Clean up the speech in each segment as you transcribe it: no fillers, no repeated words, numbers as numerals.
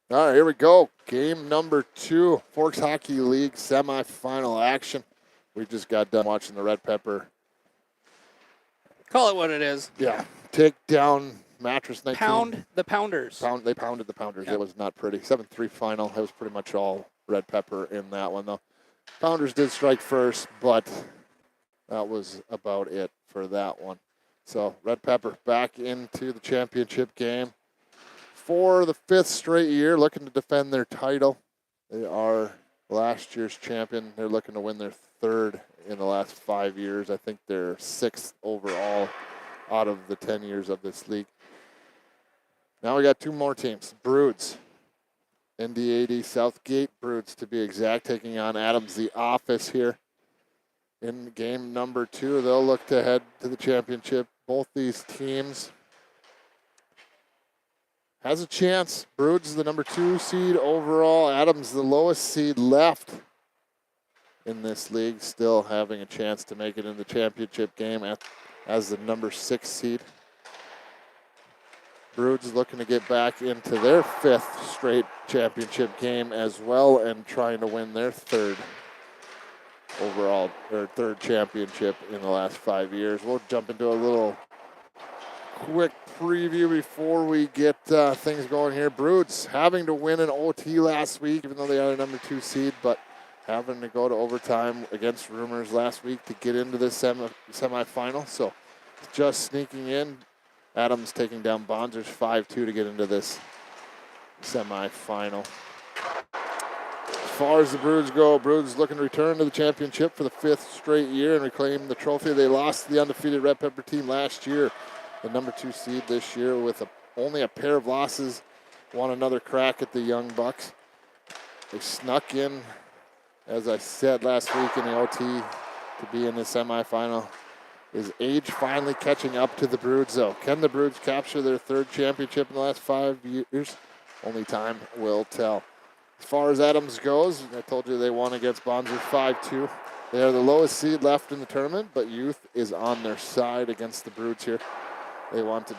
All right, here we go. Game number 2, Forks Hockey League semifinal action. We just got done watching the Red Pepper. Call it what it is. Yeah, take down Mattress 19. Pound the Pounders. They pounded the Pounders. Yep. It was not pretty. 7-3 final. It was pretty much all Red Pepper in that one, though. Pounders did strike first, but that was about it for that one. So Red Pepper back into the championship game for the 5th straight year, looking to defend their title. They are last year's champion. They're looking to win their 3rd in the last 5 years. I think they're 6th overall out of the 10 years of this league. Now we got 2 more teams. Broods, NDAD Southgate Broods to be exact, taking on Adams the Office here. In game number 2, they'll look to head to the championship. Both these teams has a chance. Broods the number 2 seed overall. Adams the lowest seed left in this league, still having a chance to make it in the championship game as the number 6 seed. Broods looking to get back into their 5th straight championship game as well and trying to win their 3rd overall, or 3rd championship in the last 5 years. We'll jump into a little quick preview before we get things going here. Broods having to win an OT last week, even though they are a number 2 seed, but having to go to overtime against Rumors last week to get into this semifinal. So just sneaking in. Adams taking down Bonzers 5-2 to get into this semifinal. As far as the Broods go, Broods looking to return to the championship for the 5th straight year and reclaim the trophy. They lost to the undefeated Red Pepper team last year, the number 2 seed this year with only a pair of losses. Want another crack at the Young Bucks. They snuck in, as I said last week in the OT, to be in the semifinal. Is age finally catching up to the Broods, though? Can the Broods capture their 3rd championship in the last 5 years? Only time will tell. As far as Adams goes, I told you they won against Bonzer 5-2. They are the lowest seed left in the tournament, but youth is on their side against the Broods here. They want to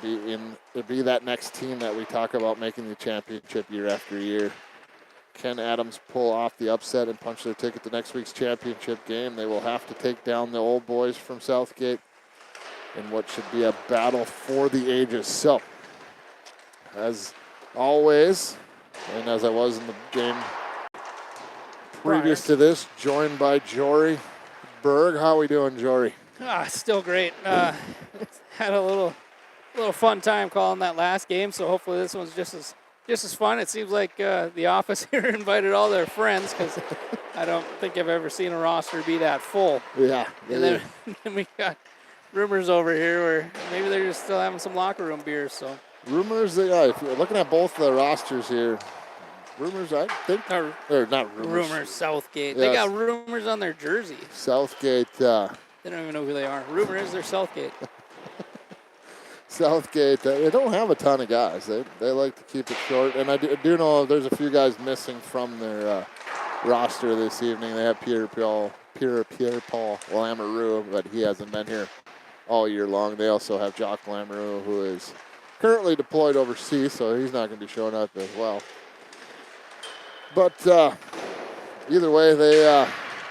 be that next team that we talk about making the championship year after year. Can Adams pull off the upset and punch their ticket to next week's championship game? They will have to take down the old boys from Southgate in what should be a battle for the ages. So, as always, and as I was in the game previous to this, joined by Jory Berg. How are we doing, Jory? Still great. Had a little fun time calling that last game, so hopefully this one's just as fun. It seems like the office here invited all their friends because I don't think I've ever seen a roster be that full. Yeah. And then we got Rumors over here where maybe they're just still having some locker room beers. So Rumors, if you're looking at both the rosters here, Rumors, I think, or not Rumors. Rumors, Southgate. Yes. They got Rumors on their jersey. Southgate. They don't even know who they are. Rumors, they're Southgate. Southgate, they don't have a ton of guys. They like to keep it short. And I do know there's a few guys missing from their roster this evening. They have Pierre Paul Lamoureux, but he hasn't been here all year long. They also have Jacques Lamoureux, who is currently deployed overseas, so he's not going to be showing up as well. But either way,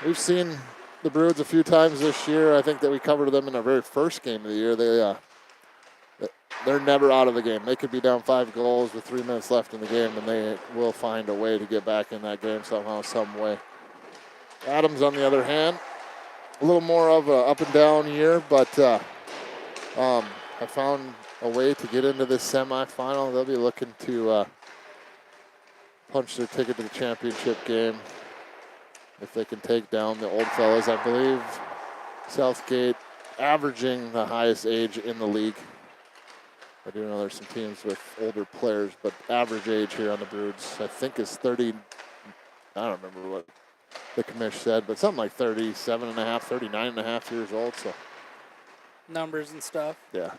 we've seen the Broods a few times this year. I think that we covered them in our very first game of the year. They're never out of the game. They could be down 5 goals with 3 minutes left in the game, and they will find a way to get back in that game somehow, some way. Adams, on the other hand, a little more of a up and down year, but I found a way to get into this semifinal. They'll be looking to punch their ticket to the championship game if they can take down the old fellas. I believe Southgate averaging the highest age in the league. I do know there's some teams with older players, but average age here on the Broods, I think, is 30. I don't remember what the commish said, but something like 37 and a half, 39 and a half years old. So Numbers and stuff. yeah,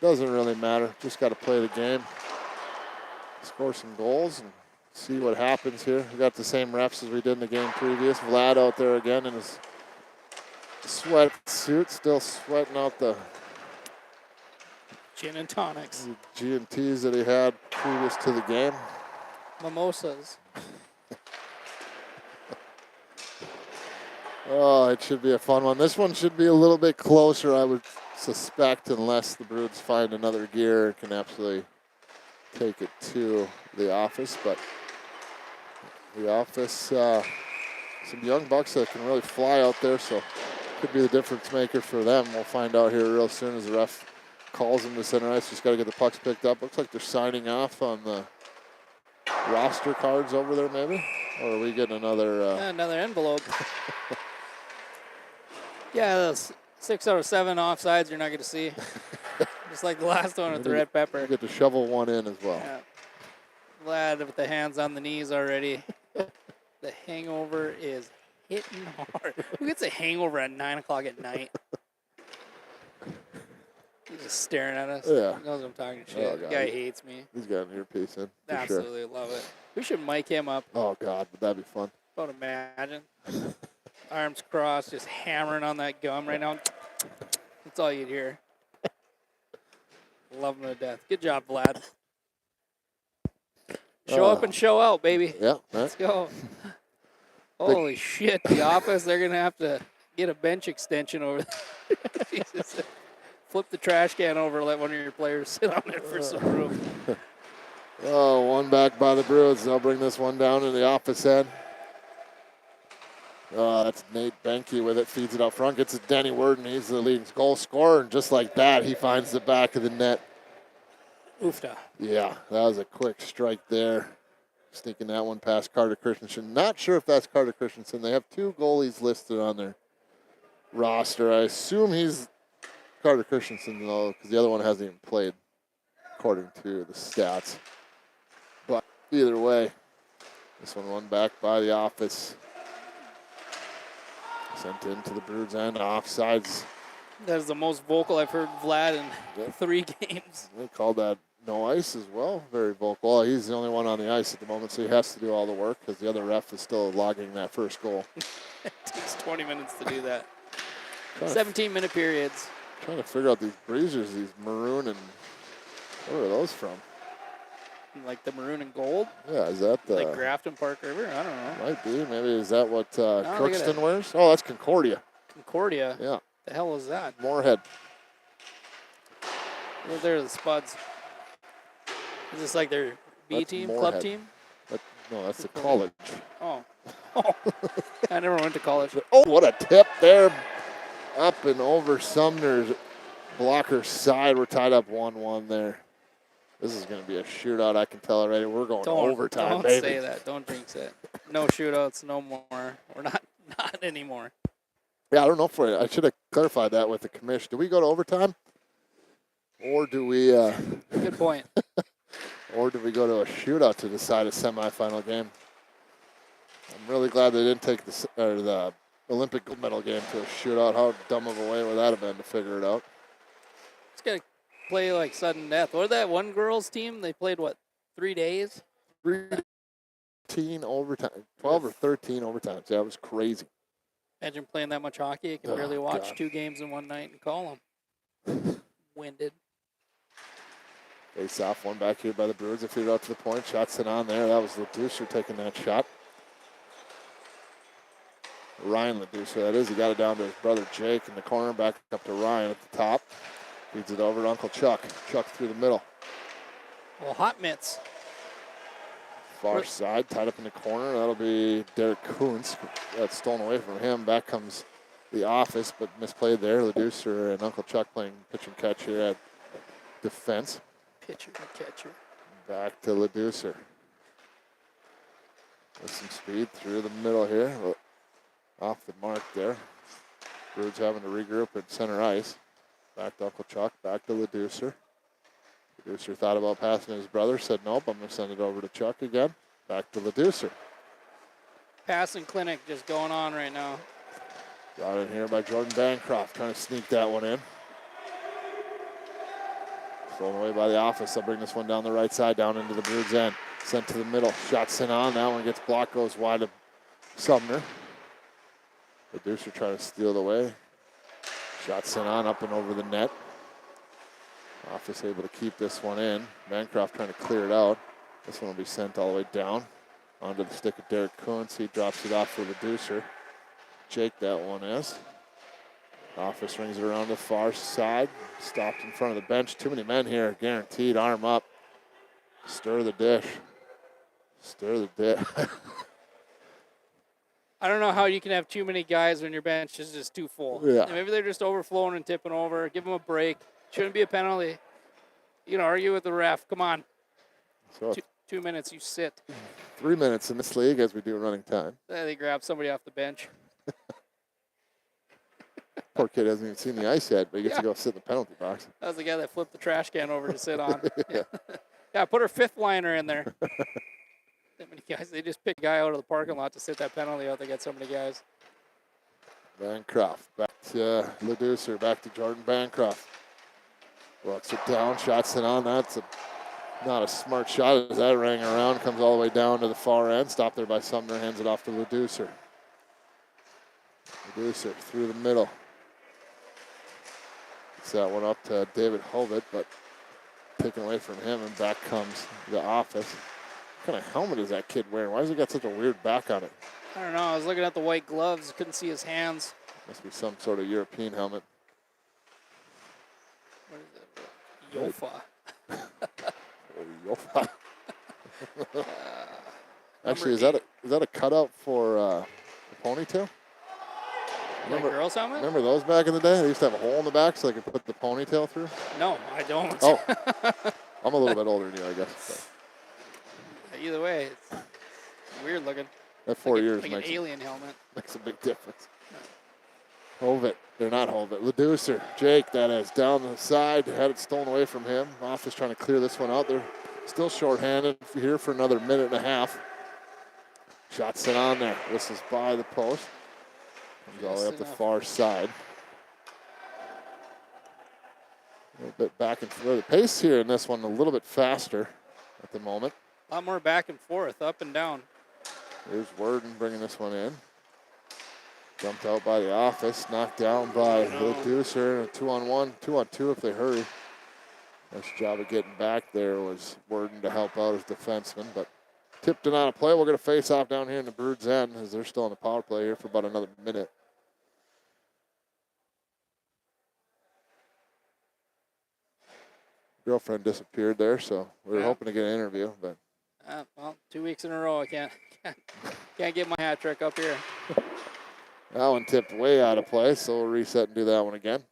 doesn't really matter. Just got to play the game, score some goals, and see what happens here. We got the same refs as we did in the game previous. Vlad out there again in his sweatsuit, still sweating out the Gin and tonics. G&Ts that he had previous to the game. Mimosas. Oh, it should be a fun one. This one should be a little bit closer, I would suspect, unless the Broods find another gear and can absolutely take it to the office. But the office, some young bucks that can really fly out there, so could be the difference maker for them. We'll find out here real soon as the ref calls them to center ice. Just got to get the pucks picked up. Looks like they're signing off on the roster cards over there, maybe? Or are we getting another? Another envelope. Yeah, those 6 out of 7 offsides you're not going to see. Just like the last one with the red pepper. You get to shovel one in as well. Yeah. Vlad with the hands on the knees already. The hangover is hitting hard. Who gets a hangover at 9 o'clock at night? He's just staring at us. Yeah. He knows I'm talking shit. Oh, The God. guy hates me. He's got an earpiece in. For Absolutely sure. love it. We should mic him up. Oh, God, would that be fun? Don't imagine. Arms crossed, just hammering on that gum right now. That's all you'd hear. Love him to death. Good job, Vlad. Show up and show out, baby. Yeah. Let's go. Holy shit, the office, they're going to have to get a bench extension over there. Jesus. Flip the trash can over, let one of your players sit on it for some room. Oh, one back by the Broods. They'll bring this one down in the office end. Oh, that's Nate Benke with it. Feeds it out front. Gets it to Danny Worden. He's the leading goal scorer. And just like that, he finds the back of the net. Oofta. Yeah, that was a quick strike there. Sneaking that one past Carter Christensen. Not sure if that's Carter Christensen. They have 2 goalies listed on their roster. I assume he's Carter Christensen, though, because the other one hasn't even played, according to the stats. But either way, this one back by the office. Sent into the Broods end, offsides. That is the most vocal I've heard Vlad in 3 games. They called that no ice as well. Very vocal. Well, he's the only one on the ice at the moment, so he has to do all the work because the other ref is still logging that first goal. It takes 20 minutes to do that. 17-minute periods. Trying to figure out these breezers, these maroon and where are those from? Like the maroon and gold? Yeah, is that the... Like Grafton Park River? I don't know. Might be. Maybe is that what No, Crookston wears? Oh, that's Concordia. Concordia? Yeah. The hell is that? Moorhead. They're the Spuds. Is this like their B That's team, Moorhead. club team? No, that's the college. Oh. Oh. I never went to college. Oh, what a tip there. Up and over Sumner's blocker side. We're tied up 1-1 there. This is going to be a shootout, I can tell already. We're going to overtime, don't baby. Say that. Don't jinx it. No shootouts, no more. We're not anymore. Yeah, I don't know if I should have clarified that with the commission. Do we go to overtime? Or do we Good point. or do we go to a shootout to decide a semifinal game? I'm really glad they didn't take the Olympic gold medal game to a shootout. How dumb of a way would that have been to figure it out? It's got to play like sudden death. What that one girls team? They played, 3 days? 13 overtime, 12 or 13 overtimes. Yeah, it was crazy. Imagine playing that much hockey. You can barely watch 2 games in one night and call them. Winded. Face off, one back here by the Broods. They feed it out to the point. Shots it on there. That was LeDucer taking that shot. Ryan LeDucer, that is. He got it down to his brother Jake in the corner. Back up to Ryan at the top. Feeds it over to Uncle Chuck. Chuck through the middle. Well, hot mitts. Far side, tied up in the corner. That'll be Derek Kuntz. That's stolen away from him. Back comes the office, but misplayed there. LeDucer and Uncle Chuck playing pitch and catch here at defense. Pitcher and catcher. Back to LeDucer. With some speed through the middle here. Off the mark there. Broods having to regroup at center ice. Back to Uncle Chuck, back to LeDucer. LeDucer thought about passing his brother, said nope, I'm going to send it over to Chuck again. Back to LeDucer. Passing clinic just going on right now. Got in here by Jordan Bancroft, trying to sneak that one in. Thrown away by the office. They'll bring this one down the right side, down into the Broods end. Sent to the middle. Shot sent on. That one gets blocked, goes wide of Sumner. LeDucer trying to steal it away. Shot sent on, up and over the net. Office able to keep this one in. Bancroft trying to clear it out. This one will be sent all the way down onto the stick of Derek Kuntz. He drops it off for the deucer. Jake, that one is. Office rings it around the far side. Stopped in front of the bench. Too many men here. Guaranteed. Arm up. Stir the dish. Stir the dish. I don't know how you can have too many guys when your bench is just too full. Yeah. Maybe they're just overflowing and tipping over. Give them a break. Shouldn't be a penalty. You can argue with the ref. Come on. So 2 minutes, you sit. 3 minutes in this league as we do running time. They grab somebody off the bench. Poor kid hasn't even seen the ice yet, but he gets to go sit in the penalty box. That was the guy that flipped the trash can over to sit on. Yeah. Yeah, put her fifth liner in there. That many guys. They just pick a guy out of the parking lot to sit that penalty out. They got so many guys. Bancroft back to Leducer, back to Jordan Bancroft. Walks it down, shots it on. That's not a smart shot as that rang around, comes all the way down to the far end. Stopped there by Sumner, hands it off to Leducer. Leducer through the middle. Gets that one up to David Hovitt, but taken away from him, and back comes the Office. What kind of helmet is that kid wearing? Why has he got such a weird back on it? I don't know. I was looking at the white gloves. Couldn't see his hands. Must be some sort of European helmet. What is it? Yofa. Yofa. Actually, is that a cutout for a ponytail? Remember girls' helmet? Remember those back in the day? They used to have a hole in the back so they could put the ponytail through? No, I don't. Oh, I'm a little bit older than you, I guess. So. Either way, it's weird looking. That 4 years like makes an alien helmet. Makes a big difference. Hovitt, they're not Hovitt. Leducer, Jake, that is down the side, had it stolen away from him. Office trying to clear this one out. They're still shorthanded here for another minute and a half. Shots it on there. This is by the post. Comes all the way up the far side. A little bit back and forth. The pace here in this one a little bit faster at the moment. A lot more back and forth, up and down. Here's Worden bringing this one in. Jumped out by the Office, knocked down by the Deucer. 2-on-1, 2-on-2 if they hurry. Nice job of getting back there was Worden to help out as defenseman, but tipped it on a play. We're going to face off down here in the Broods end as they're still on the power play here for about another minute. Girlfriend disappeared there, so we were hoping to get an interview, but. Well, 2 weeks in a row, I can't get my hat trick up here. That one tipped way out of place, so we'll reset and do that one again.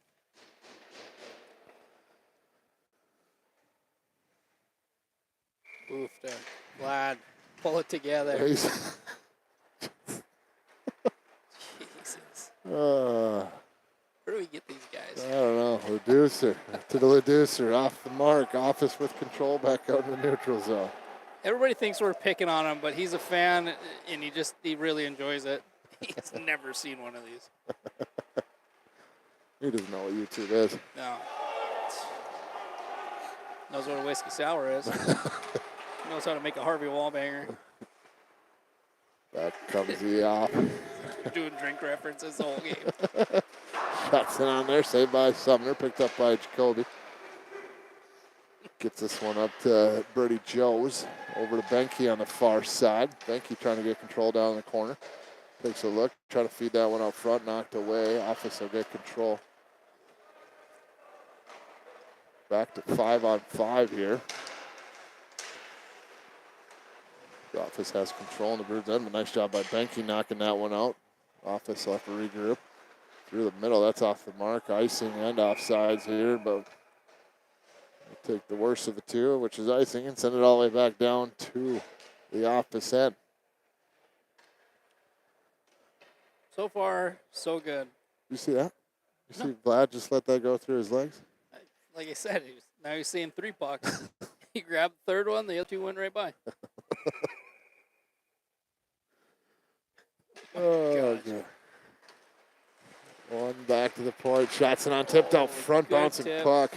Oof, there. Glad. Pull it together. Jesus. Where do we get these guys? I don't know. Leducer to the Leducer. Off the mark. Office with control back out in the neutral zone. Everybody thinks we're picking on him, but he's a fan, and he really enjoys it. He's never seen one of these. He doesn't know what YouTube is. No. Knows what a whiskey sour is. Knows how to make a Harvey Wallbanger. Back comes the off. Doing drink references the whole game. Shots in on there, saved by Sumner, picked up by Jacoby. Gets this one up to Birdie Joes, over to Benke on the far side. Benke trying to get control down in the corner. Takes a look, try to feed that one out front, knocked away. Office will get control. Back to 5-on-5 here. The Office has control in the Broods end, but nice job by Benke knocking that one out. Office will have to regroup. Through the middle, that's off the mark. Icing and offsides here, but we'll take the worst of the two, which is icing, and send it all the way back down to the Office end. So far, so good. You see that? You see Vlad just let that go through his legs? Like I said, now he's seeing 3 pucks. He grabbed the third one, the other 2 went right by. Oh, God. One back to the point. Shots it on tipped out front, bouncing puck.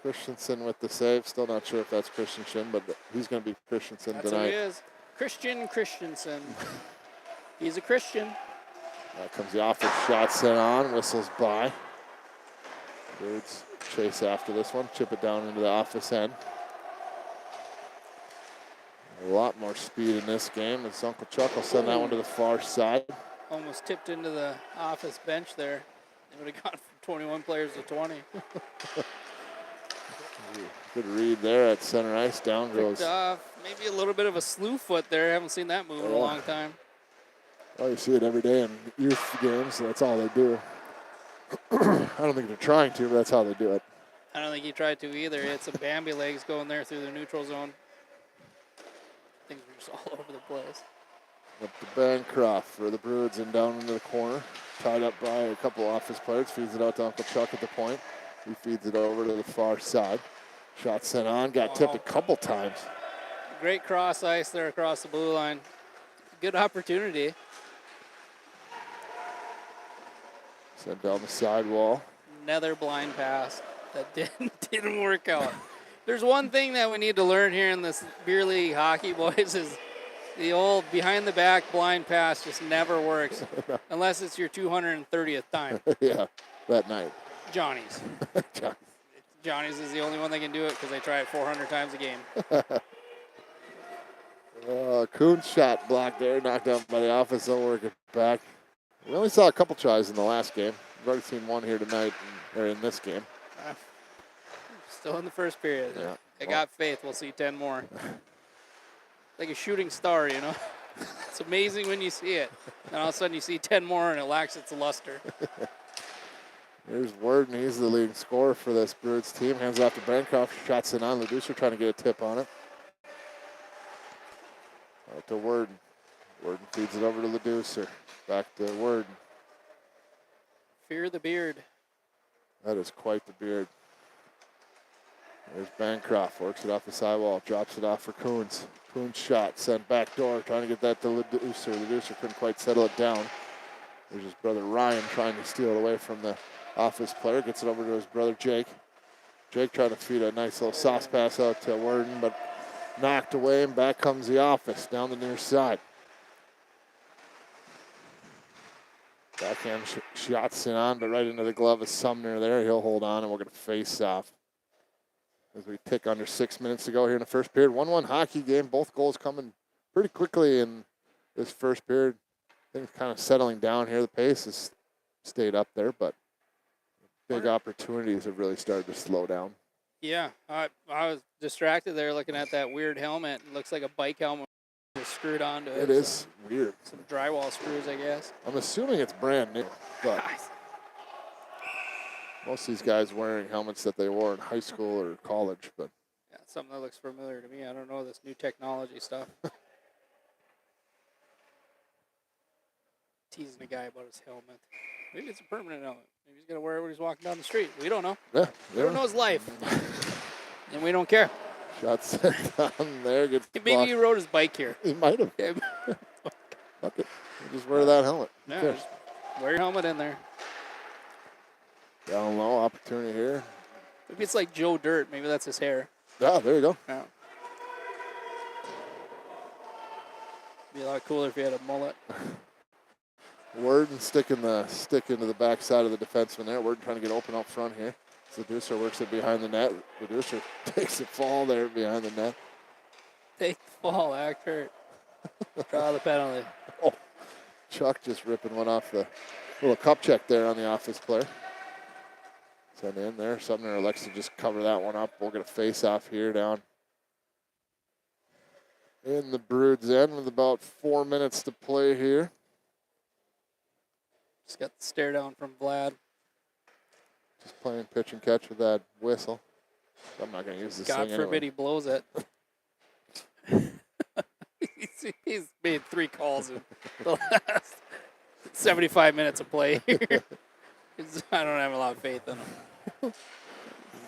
Christensen with the save. Still not sure if that's Christensen, but he's going to be Christensen that's tonight. Who he is. Christian Christensen. He's a Christian. That comes the Office shot sent on, whistles by. Birds chase after this one, chip it down into the Office end. A lot more speed in this game as Uncle Chuck will send that one to the far side. Almost tipped into the office bench there. They would have gone from 21 players to 20. Good read there at center ice. Down goes. Picked off maybe a little bit of a slew foot there. Haven't seen that move in a long time. Well, you see it every day in youth games. That's all they do. I don't think they're trying to, but that's how they do it. I don't think he tried to either. He had some Bambi legs going there through the neutral zone. Things were just all over the place. Up to Bancroft for the Broods and down into the corner. Tied up by a couple office players. Feeds it out to Uncle Chuck at the point. He feeds it over to the far side. Shot sent on. Got tipped a couple times. Great cross ice there across the blue line. Good opportunity. Sent down the sidewall. Another blind pass that didn't work out. There's one thing that we need to learn here in this beer league hockey, boys, is the old behind the back blind pass just never works unless it's your 230th time. Yeah, that night. Johnny's. Johnny's is the only one that can do it because they try it 400 times a game. Kuhn's shot blocked there, knocked out by the office. They'll work it back. We only saw a couple tries in the last game. We've already seen one here tonight, or in this game. Still in the first period. Yeah. I got faith. We'll see 10 more. Like a shooting star, you know. It's amazing when you see it. And all of a sudden you see 10 more and it lacks its luster. Here's Worden. He's the leading scorer for this Broods team. Hands off to Bancroft. Shots in on. LeDucer trying to get a tip on it. Out to Worden. Worden feeds it over to LeDucer. Back to Worden. Fear the beard. That is quite the beard. There's Bancroft. Works it off the sidewall. Drops it off for Coons. Coons shot. Sent back door. Trying to get that to LeDucer. LeDucer couldn't quite settle it down. There's his brother Ryan trying to steal it away from the office player. Gets it over to his brother Jake. Jake trying to feed a nice little sauce pass out to Worden, but knocked away, and back comes the office down the near side. Backhand shots in on, but right into the glove of Sumner there. He'll hold on, and we're going to face off as we tick under 6 minutes to go here in the first period. 1-1 hockey game. Both goals coming pretty quickly in this first period. Things kind of settling down here. The pace has stayed up there, but big opportunities have really started to slow down. Yeah, I was distracted there looking at that weird helmet. It looks like a bike helmet was screwed onto it. It is weird. Some drywall screws, I guess. I'm assuming it's brand new, but most of these guys wearing helmets that they wore in high school or college. But yeah, something that looks familiar to me. I don't know this new technology stuff. Teasing a guy about his helmet. Maybe it's a permanent helmet. Maybe he's going to wear it when he's walking down the street. We don't know. Yeah, we don't know his life. And we don't care. Shots sent down there. Gets maybe he rode his bike here. He might have. Fuck it. Just wear that helmet. Yeah, just wear your helmet in there. Down low, opportunity here. Maybe it's like Joe Dirt. Maybe that's his hair. Yeah, there you go. Yeah. Be a lot cooler if he had a mullet. Worden sticking the stick into the backside of the defenseman there. Worden trying to get open up front here. LeDucer works it behind the net. LeDucer takes a fall there behind the net. Take the fall, act hurt. Draw the penalty. Oh, Chuck just ripping one off the little cup check there on the office player. Send in there. Sumner elects to just cover that one up. We'll get a face off here down in the Broods end with about 4 minutes to play here. Just got the stare down from Vlad. Just playing pitch and catch with that whistle. I'm not going to use this God thing forbid anyway. he blows it. he's made 3 calls in the last 75 minutes of play here. I don't have a lot of faith in him.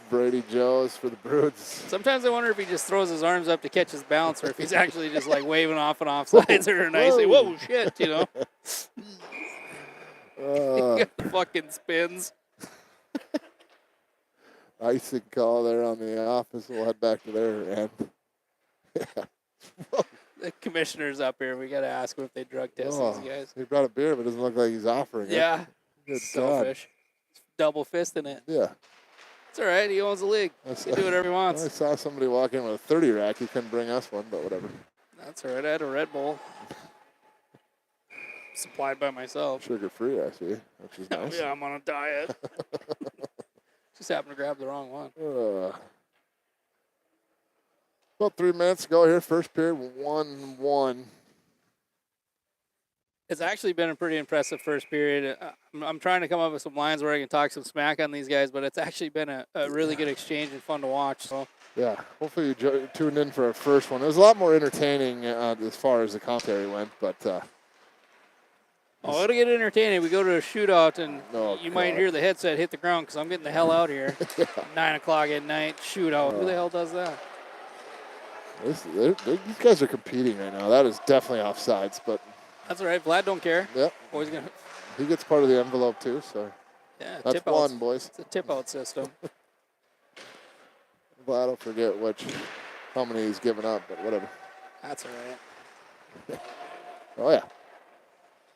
Brady Joes for the Broods. Sometimes I wonder if he just throws his arms up to catch his bounce or if he's actually just like waving off and offsides or nicely. Whoa, shit, you know. He fucking spins. Icing call there on the office. We'll head back to their end. Yeah. The commissioner's up here. We got to ask him if they drug test these guys. He brought a beer, but it doesn't look like he's offering it. Yeah. Good Selfish. Double fisting it. Yeah. It's all right. He owns the league. He can do whatever he wants. I saw somebody walk in with a 30 rack. He couldn't bring us one, but whatever. That's all right. I had a Red Bull. Supplied by myself. Sugar-free, I see, which is nice. Yeah, I'm on a diet. Just happened to grab the wrong one. About 3 minutes to go here. First period, 1-1. It's actually been a pretty impressive first period. I'm trying to come up with some lines where I can talk some smack on these guys, but it's actually been a really good exchange and fun to watch. So. Yeah, hopefully you tuned in for our first one. It was a lot more entertaining as far as the commentary went, but... it'll get entertaining. We go to a shootout, and you might God. hear the headset hit the ground because I'm getting the hell out here. Yeah. 9 o'clock at night, shootout. Who the hell does that? These guys are competing right now. That is definitely offsides, but... That's all right. Vlad don't care. Yep. Boys gonna. He gets part of the envelope, too, so... Yeah, that's one, boys. It's a tip-out system. Vlad will forget how many he's given up, but whatever. That's all right. Oh, yeah.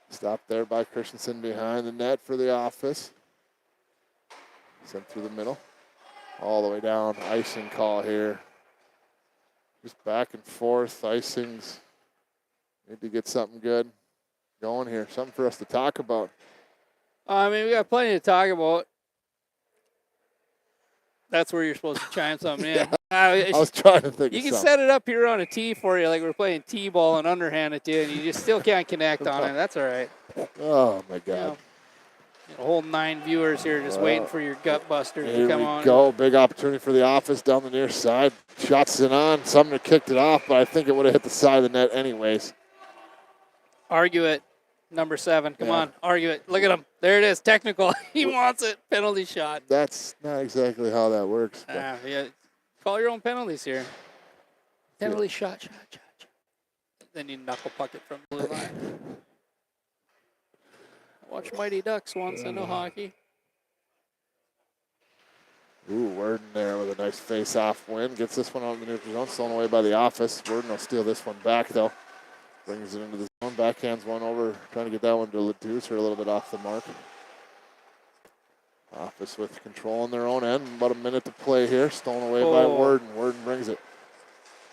Stopped there by Christensen behind the net for the office. Sent through the middle. All the way down. Icing call here. Just back and forth. Icings. Need to get something good going here. Something for us to talk about. I mean, we got plenty to talk about. That's where you're supposed to chime something in. I was trying to think You of can something. set it up here on a tee for you, like we're playing T-ball and underhand it to you, and you just still can't connect on it. That's all right. Oh, my God. A whole 9 viewers here just waiting for your gut busters to come on. Here we go. Big opportunity for the office down the near side. Shots it on. Sumner kicked it off, but I think it would have hit the side of the net anyways. Argue it. Number 7. Come on. Argue it. Look at him. There it is. Technical. He wants it. Penalty shot. That's not exactly how that works. Yeah. Call your own penalties here. Penalty shot. Then you knuckle puck it from the blue line. Watch Mighty Ducks once. I know hockey. Ooh, Worden there with a nice face-off win. Gets this one out in the neutral zone. Stolen away by the office. Worden will steal this one back, though. Brings it into the zone. Backhands one over. Trying to get that one to Leducer a little bit off the mark. Office with control on their own end. About a minute to play here. Stolen away by Worden. Worden brings it.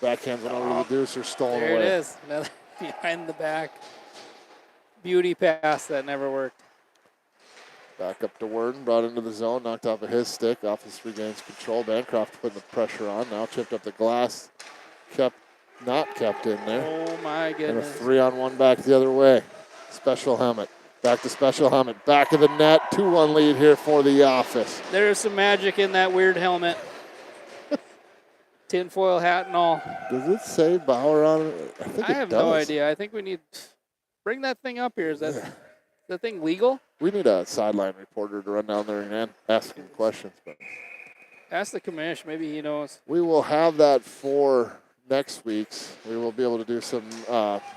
Backhands one over to Leducer. Stolen away. There it is. Another behind the back. Beauty pass that never worked. Back up to Worden, brought into the zone, knocked off of his stick. Office regains control. Bancroft putting the pressure on. Now chipped up the glass. Not kept in there. Oh my goodness. And a 3-on-1 back the other way. Special helmet. Back to special helmet. Back of the net. 2-1 lead here for the office. There's some magic in that weird helmet. Tinfoil hat and all. Does it say Bauer on it? I think I have no idea. I think we need bring that thing up here. Is that thing legal? We need a sideline reporter to run down there and ask him questions. But ask the commish. Maybe he knows. We will have that for next week's. We will be able to do some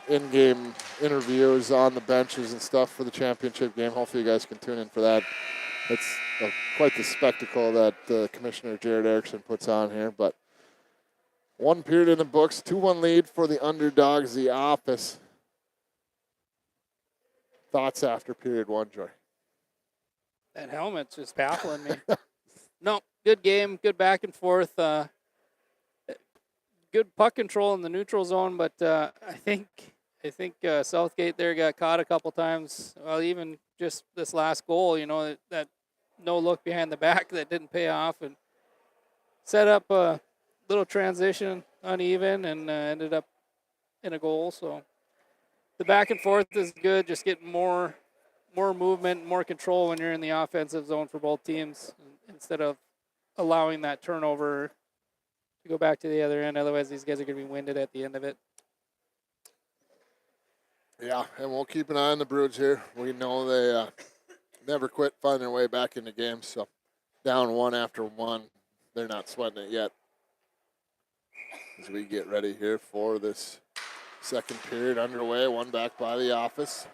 in-game interviews on the benches and stuff for the championship game. Hopefully you guys can tune in for that. It's quite the spectacle that Commissioner Jared Erickson puts on here. But 1 period in the books, 2-1 lead for the underdogs, the office. Thoughts after period 1, Joy? That helmet's just baffling me. No, good game, good back and forth. Good puck control in the neutral zone, but I think Southgate there got caught a couple times. Well, even just this last goal, that no look behind the back that didn't pay off, and set up a little transition uneven and ended up in a goal. So the back and forth is good. Just getting more movement, more control when you're in the offensive zone for both teams instead of allowing that turnover to go back to the other end. Otherwise, these guys are going to be winded at the end of it. Yeah, and we'll keep an eye on the Broods here. We know they never quit finding their way back into games. So down 1 after 1, they're not sweating it yet. As we get ready here for this second period underway, 1 back by the office.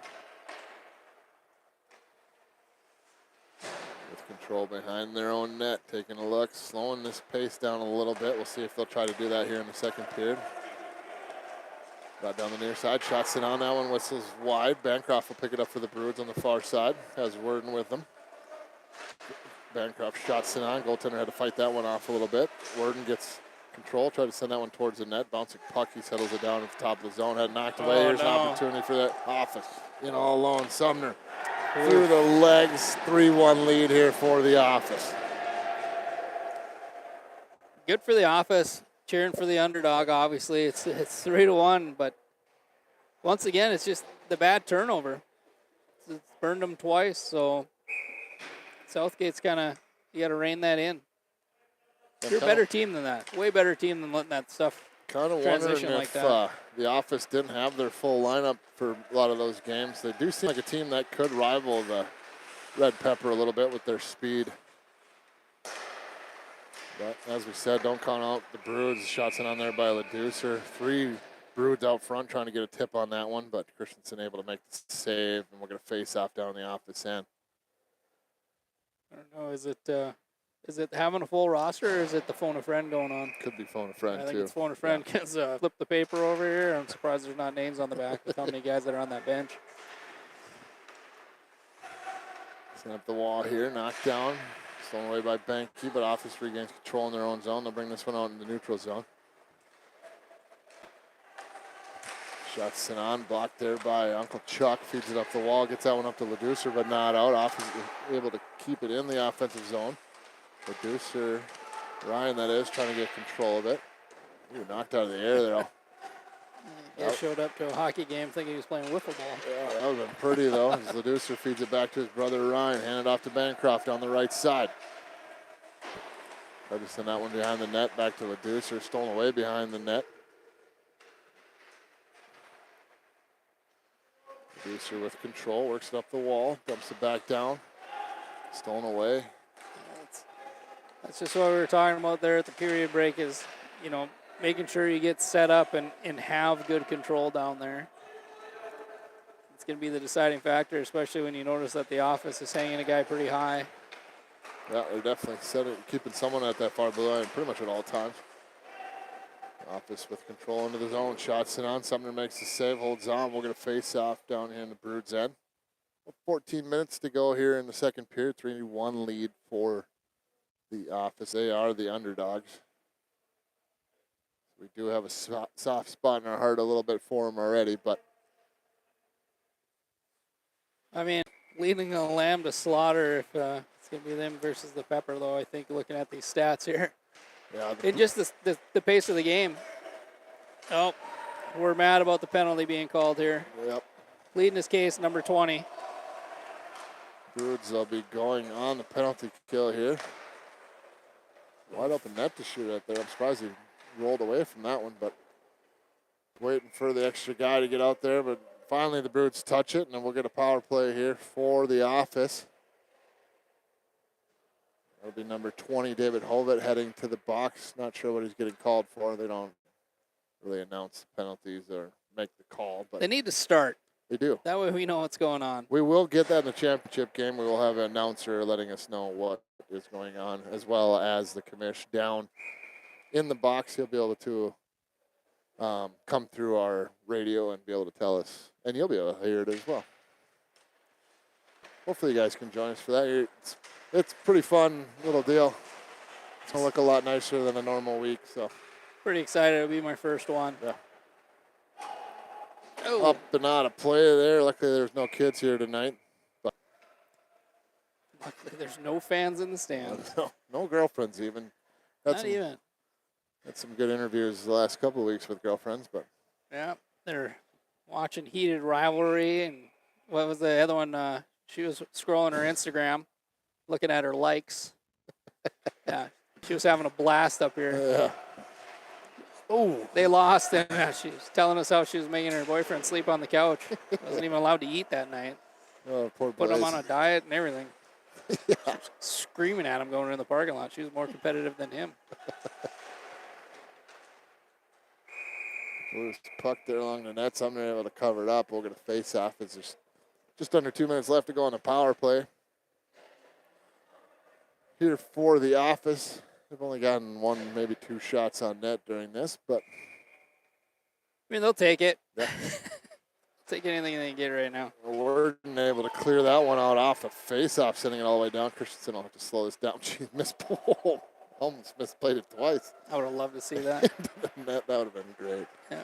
Control behind their own net, taking a look, slowing this pace down a little bit. We'll see if they'll try to do that here in the second period. Got down the near side, shots it on that one, whistles wide. Bancroft will pick it up for the Broods on the far side, has Worden with them. Bancroft shots it on, goaltender had to fight that one off a little bit. Worden gets control. Tried to send that one towards the net. Bouncing puck. He settles it down at the top of the zone. Had knocked away. Here's an opportunity for that Office. In all alone. Sumner through the legs. 3-1 lead here for the Office. Good for the Office. Cheering for the underdog, obviously. It's 3-1, but once again, it's just the bad turnover. It's burned them twice, so Southgate's kind of, you got to rein that in. You're a better team than that. Way better team than letting that stuff kind of transition wondering like if that. The Office didn't have their full lineup for a lot of those games. They do seem like a team that could rival the Red Pepper a little bit with their speed. But as we said, don't count out the Broods. Shots in on there by Leducer. 3 Broods out front trying to get a tip on that one, but Christensen able to make the save, and we're going to face off down the Office end. I don't know, is it having a full roster, or is it the phone a friend going on? Could be phone a friend, I think too. it's phone a friend because flip the paper over here. I'm surprised there's not names on the back with how many guys that are on that bench. Setting up the wall here, knocked down. Stolen away by Banky, but Office regains control in their own zone. They'll bring this one out in the neutral zone. Shots sent on, blocked there by Uncle Chuck. Feeds it up the wall, gets that one up to Leducer, but not out. Office is able to keep it in the offensive zone. Leducer, Ryan that is, trying to get control of it. Ooh, knocked out of the air there. He showed up to a hockey game thinking he was playing wiffle ball. Yeah, that would have been pretty, though, as Leducer feeds it back to his brother Ryan. Handed off to Bancroft on the right side. Tried to send that one behind the net, back to Leducer. Stolen away behind the net. Leducer with control, works it up the wall, dumps it back down. Stolen away. That's just what we were talking about there at the period break is, making sure you get set up and have good control down there. It's going to be the deciding factor, especially when you notice that the Office is hanging a guy pretty high. Yeah, they're definitely keeping someone at that far below line pretty much at all times. Office with control into the zone. Shots in on. Sumner makes the save, holds on. We're going to face off down here in the Broods end. 14 minutes to go here in the second period. 3-1 lead for the Office. They are the underdogs. We do have a soft spot in our heart a little bit for them already, but. I mean, leading the Lamb to slaughter if it's going to be them versus the Pepper, though, I think, looking at these stats here. Yeah. And just the pace of the game. Oh, we're mad about the penalty being called here. Yep. Leading his case, number 20. Broods will be going on the penalty kill here. Wide open net to shoot at there. I'm surprised he rolled away from that one, but waiting for the extra guy to get out there. But finally the Broods touch it, and then we'll get a power play here for the Office. That'll be number 20, David Hovet, heading to the box. Not sure what he's getting called for. They don't really announce penalties or make the call, but they need to start. They do. That way we know what's going on. We will get that in the championship game. We will have an announcer letting us know what is going on, as well as the commish down in the box. He'll be able to come through our radio and be able to tell us, and you'll be able to hear it as well. Hopefully you guys can join us for that. It's a pretty fun little deal. It's going to look a lot nicer than a normal week. So pretty excited. It'll be my first one. Yeah. Oh. Up and out of play there. Luckily there's no kids here tonight. But luckily there's no fans in the stands. No girlfriends even. Not even. Had some good interviews the last couple of weeks with girlfriends, but yeah, they're watching Heated Rivalry, and what was the other one? She was scrolling her Instagram, looking at her likes. Yeah, she was having a blast up here. Yeah. Oh, they lost, and she was telling us how she was making her boyfriend sleep on the couch. Wasn't even allowed to eat that night. Oh, poor Put him Blaze. on a diet and everything. Yeah. She was screaming at him going in the parking lot. She was more competitive than him. Loose puck there along the net. Somebody able to cover it up. We're going to face off. It's just under 2 minutes left to go on the power play. Here for the Office. They've only gotten one, maybe two shots on net during this, but. I mean, they'll take it. Yeah. Take anything they can get right now. Worden able to clear that one out off a face-off, sending it all the way down. Christensen will have to slow this down. She missed pole. Almost misplayed it twice. I would have loved to see that. That would have been great. Yeah.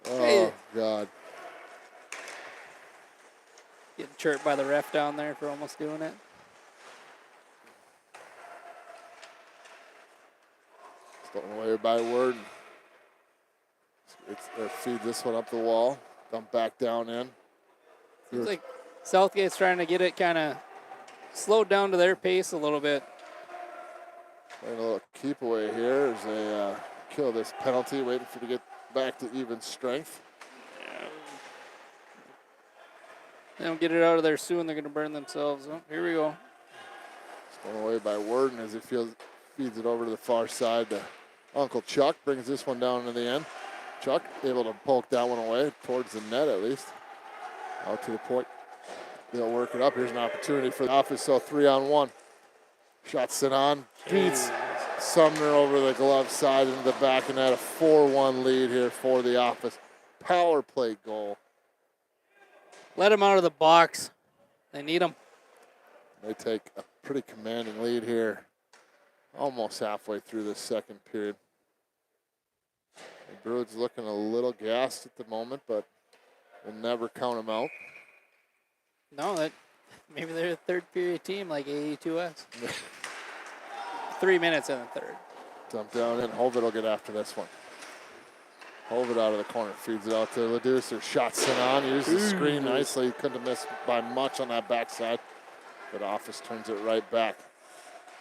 Oh, Hey. God. Getting chirped by the ref down there for almost doing it. Stolen away by Worden. Feed this one up the wall. Dump back down in. Seems like Southgate's trying to get it kind of slowed down to their pace a little bit. Playing a little keep away here as they kill this penalty, waiting for it to get back to even strength. They don't get it out of there soon, they're going to burn themselves. Oh, here we go. Stolen away by Worden as he feeds it over to the far side to Uncle Chuck. Brings this one down to the end. Chuck able to poke that one away towards the net at least. Out to the point. They'll work it up. Here's an opportunity for the office. So 3-on-1. Shot sent on. Beats Sumner over the glove side into the back and net. A 4-1 lead here for the office. Power play goal. Let him out of the box. They need him. They take a pretty commanding lead here. Almost halfway through this second period. The Broods looking a little gassed at the moment, but we'll never count them out. No, maybe they're a third period team like AE2S. 3 minutes in the third. Dump down in. Hovitt will get after this one. Hovitt out of the corner. Feeds it out to Leducer. Shot sent on. Uses the screen nicely. Couldn't have missed by much on that backside. But Office turns it right back.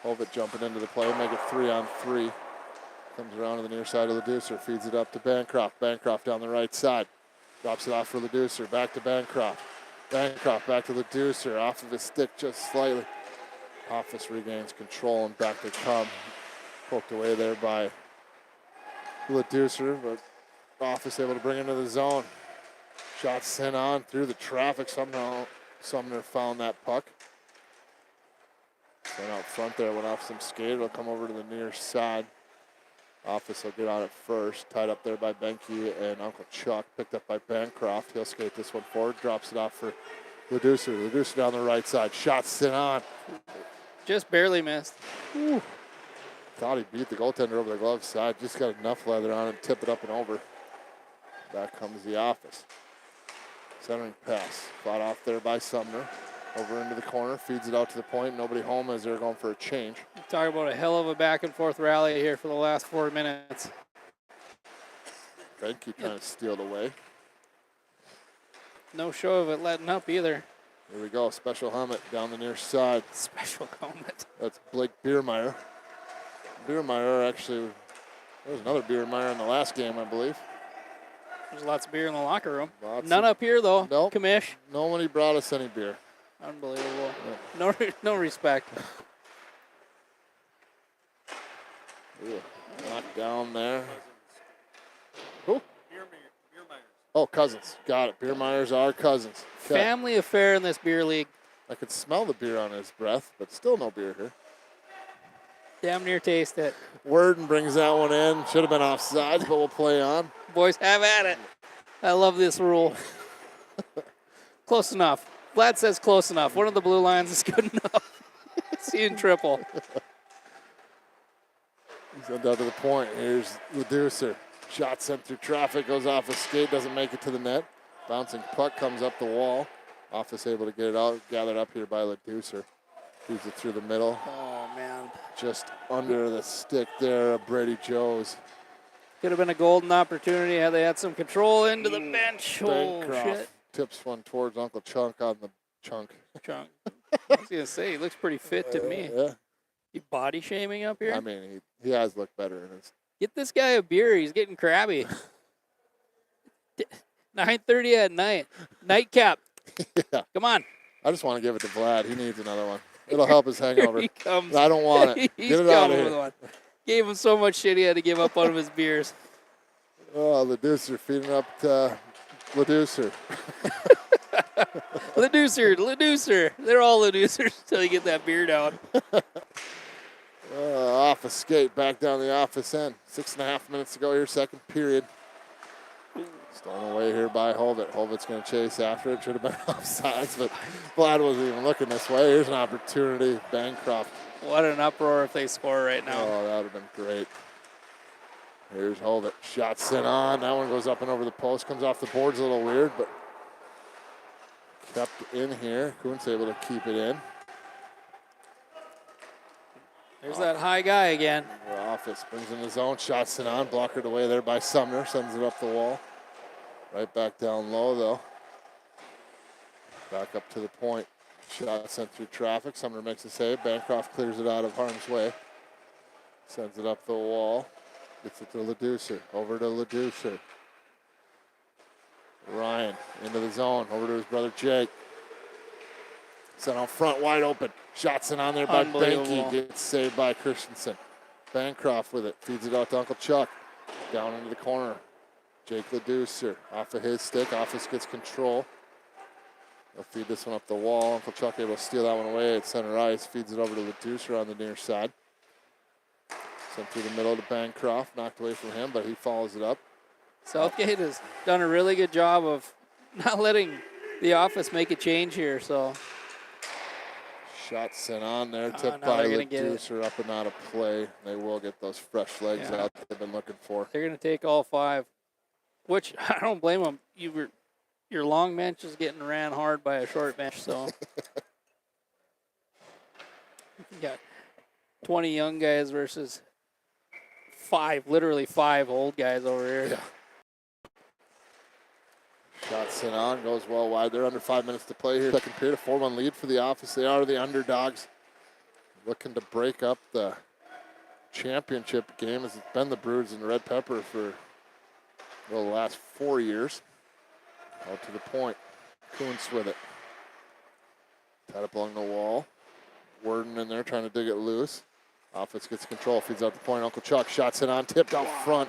Hovitt jumping into the play. Make it 3-on-3. Comes around to the near side of Leducer. Feeds it up to Bancroft. Bancroft down the right side. Drops it off for Leducer. Back to Bancroft. Bancroft back to Leducer. Off of his stick just slightly. Office regains control and back to come. Poked away there by Leducer, but Office able to bring into the zone. Shot sent on through the traffic. Somehow Sumner found that puck. Sent out front there, went off some skate. It'll come over to the near side. Office will get on it first. Tied up there by Benke and Uncle Chuck. Picked up by Bancroft. He'll skate this one forward. Drops it off for Leducer. Leducer down the right side. Shot sent on. Just barely missed. Whew. Thought he beat the goaltender over the glove side. Just got enough leather on it. Tip it up and over. Back comes the Office. Centering pass. Fought off there by Sumner. Over into the corner. Feeds it out to the point. Nobody home as they're going for a change. Talk about a hell of a back and forth rally here for the last 4 minutes. Benke trying to steal it away. No show of it letting up either. Here we go. Special helmet down the near side. Special helmet. That's Blake Biermeyer. Biermeyer actually, there was another Biermeyer in the last game, I believe. There's lots of beer in the locker room. Lots None up here, though. Nope. Commish. Nobody brought us any beer. Unbelievable. No respect. Knocked down there. Who? Oh, Cousins. Got it. Biermeyer's our Cousins. Okay. Family affair in this beer league. I could smell the beer on his breath, but still no beer here. Damn near taste it. Worden brings that one in. Should have been offsides, but we'll play on. Boys, have at it. I love this rule. Close enough. Vlad says close enough. One of the blue lines is good enough. See in triple. He's down to the point. Here's Leducer. Shot sent through traffic, goes off a skate, doesn't make it to the net. Bouncing puck comes up the wall. Office able to get it out, gathered up here by Leducer. Feeds it through the middle. Oh, man. Just under the stick there of Brady Joes. Could have been a golden opportunity had they had some control into the bench. Oh, Bancroft shit. tips one towards Uncle Chunk on the chunk. Chunk. I was going to say, he looks pretty fit to me. Yeah. You body shaming up here? I mean, he has looked better in his. Get this guy a beer. He's getting crabby. 9:30 at night. Nightcap. Yeah. Come on. I just want to give it to Vlad. He needs another one. It'll help his hangover. Here he comes. I don't want it. He's Get it out of coming with here. one. Gave him so much shit he had to give up one of his beers. Oh, Leducer feeding up to Leducer. Leducer. They're all Leducers until you get that beer down. Off a skate, back down the office end. 6.5 minutes to go here, second period. Stolen away here by Hovitt. Hovit's going to chase after it. Should have been offsides, but Vlad wasn't even looking this way. Here's an opportunity. Bancroft. What an uproar if they score right now. Oh, that would have been great. Here's Hovitt. Shot sent on. That one goes up and over the post. Comes off the boards a little weird, but kept in here. Kuntz able to keep it in. There's that high guy again. Office brings in his own. Shot sent on. Blockered away there by Sumner. Sends it up the wall. Right back down low, though. Back up to the point. Shot sent through traffic. Sumner makes a save. Bancroft clears it out of harm's way. Sends it up the wall. Gets it to Leducer. Over to Leducer. Ryan into the zone. Over to his brother Jake. Sent out front, wide open. Shots in on there by Banky. Gets saved by Christensen. Bancroft with it. Feeds it out to Uncle Chuck. Down into the corner. Jake Leducer off of his stick. Office gets control. They'll feed this one up the wall. Uncle Chuck able to steal that one away at center ice. Feeds it over to Leducer on the near side. Sent through the middle to Bancroft. Knocked away from him, but he follows it up. Southgate has done a really good job of not letting the Office make a change here, so. Shot sent on there. Tipped by Leducer up and out of play. They will get those fresh legs out that they've been looking for. They're going to take all 5, which I don't blame them. Your long bench is getting ran hard by a short bench, so. You got 20 young guys versus 5, literally 5 old guys over here. Yeah. Shot sent on, goes well wide. They're under 5 minutes to play here. Second period, a 4-1 lead for the Office. They are the underdogs. Looking to break up the championship game as it's been the Broods and the Red Pepper for the last 4 years. Out to the point. Kuntz with it. Tied up along the wall. Worden in there trying to dig it loose. Office gets control, feeds out the point. Uncle Chuck shots it on, tipped out front.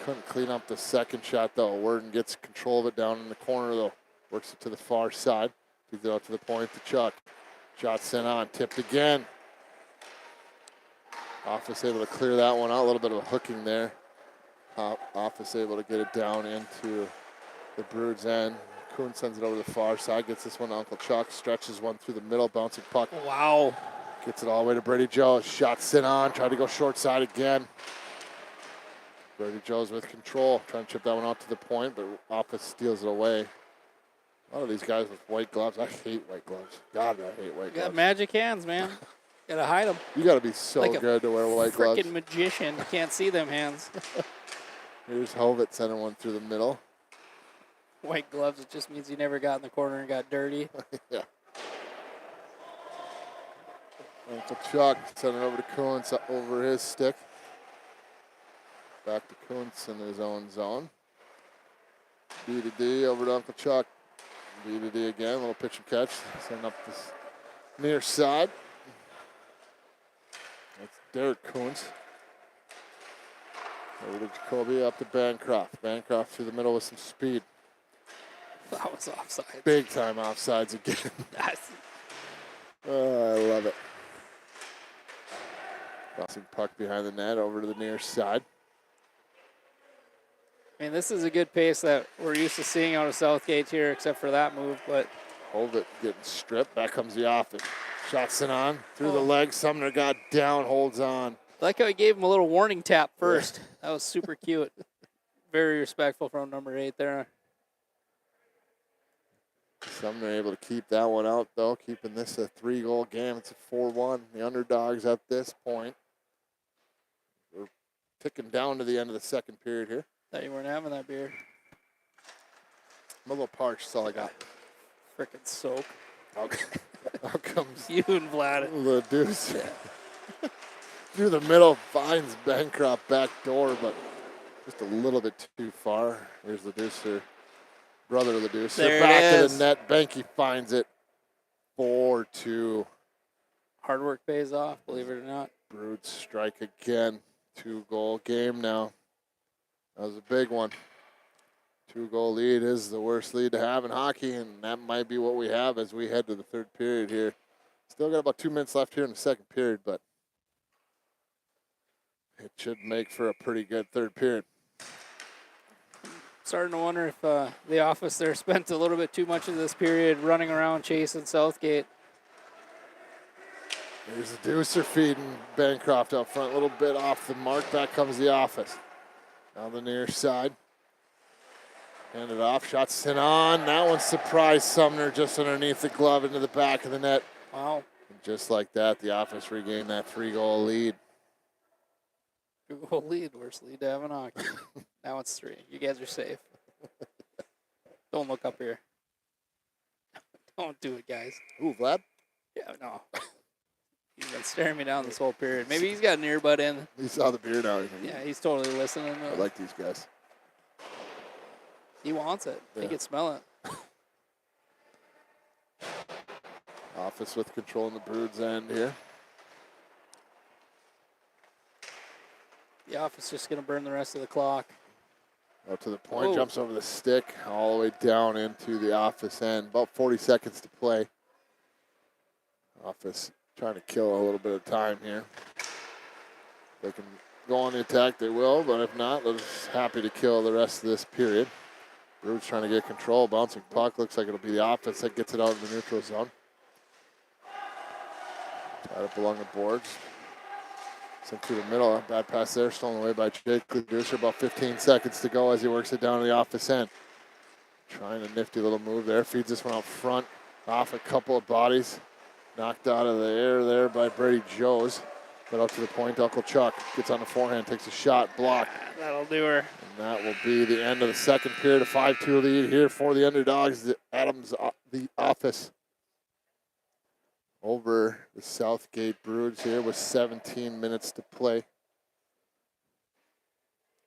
Couldn't clean up the second shot, though. Worden gets control of it down in the corner, though. Works it to the far side. Feeds it out to the point to Chuck. Shot sent on, tipped again. Office able to clear that one out. A little bit of a hooking there. Office able to get it down into the Broods' end. Kuhn sends it over the far side. Gets this one to Uncle Chuck. Stretches one through the middle. Bouncing puck. Wow. Gets it all the way to Brady Joe. Shot sent on. Tried to go short side again. Brady Joe's with control. Trying to chip that one out to the point, but Office steals it away. A lot of these guys with white gloves. I hate white gloves. God, I hate white gloves. You got magic hands, man. Gotta hide them. You gotta be so like good to wear white gloves. Freaking magician. You can't see them hands. Here's Hovitt sending one through the middle. White gloves, it just means you never got in the corner and got dirty. Yeah. Uncle Chuck sending it over to Kuntz over his stick. Back to Kuntz in his own zone. B to D over to Uncle Chuck. B to D again, a little pitch and catch. Sending up this near side. That's Derek Kuntz. Over to Jacoby, up to Bancroft. Bancroft through the middle with some speed. That was offside. Big time offsides again. Oh, I love it. Bouncing puck behind the net over to the near side. I mean, this is a good pace that we're used to seeing out of Southgate here, except for that move, but. Hold it, getting stripped. Back comes the Office. Shots it on through the legs. Sumner got down, holds on. I like how he gave him a little warning tap first. Yeah. That was super cute. Very respectful from number 8 there. Sumner able to keep that one out, though, keeping this a 3-goal game. It's a 4-1. The underdogs at this point. We're ticking down to the end of the second period here. Thought you weren't having that beer. I'm a little parched, that's all I got. Frickin' soak. Out comes you and Vlad. The deuce. Through the middle, finds Bancroft back door, but just a little bit too far. Here's Leducer, brother Leducer. There back of the net, Banky finds it. 4-2. Hard work pays off, believe it or not. Broods strike again. 2-goal game now. That was a big one. 2-goal lead is the worst lead to have in hockey, and that might be what we have as we head to the third period here. Still got about 2 minutes left here in the second period, but it should make for a pretty good third period. starting to wonder if the office there spent a little bit too much of this period running around chasing Southgate. Here's the Deucer feeding Bancroft up front, a little bit off the mark. Back comes the office. On the near side. Hand it off, shot sent on. That one surprised Sumner just underneath the glove into the back of the net. Wow. And just like that, the office regained that 3-goal lead. 2-goal lead. Worst lead to have in hockey. Now it's 3. You guys are safe. Don't look up here. Don't do it, guys. Ooh, Vlad? Yeah, no. He's been staring me down this whole period. Maybe he's got an earbud in. He saw the beer now. Yeah, he's totally listening. I like these guys. He wants it. Yeah. He can smell it. Office with control in the Broods end here. The office just going to burn the rest of the clock. Out to the point, Whoa. jumps over the stick, all the way down into the office end. About 40 seconds to play. Office trying to kill a little bit of time here. If they can go on the attack, they will, but if not, they're just happy to kill the rest of this period. Broods trying to get control, bouncing puck. Looks like it'll be the offense that gets it out of the neutral zone. Tied up along the boards. Sent through the middle. Bad pass there, stolen away by Jake Deucer. About 15 seconds to go as he works it down to the office end. Trying a nifty little move there. Feeds this one out front. Off a couple of bodies. Knocked out of the air there by Brady Joes. But up to the point, Uncle Chuck gets on the forehand, takes a shot, blocked. That'll do her. And that will be the end of the second period. A 5-2 lead here for the underdogs. The Adams, the office, over the Southgate Broods here with 17 minutes to play.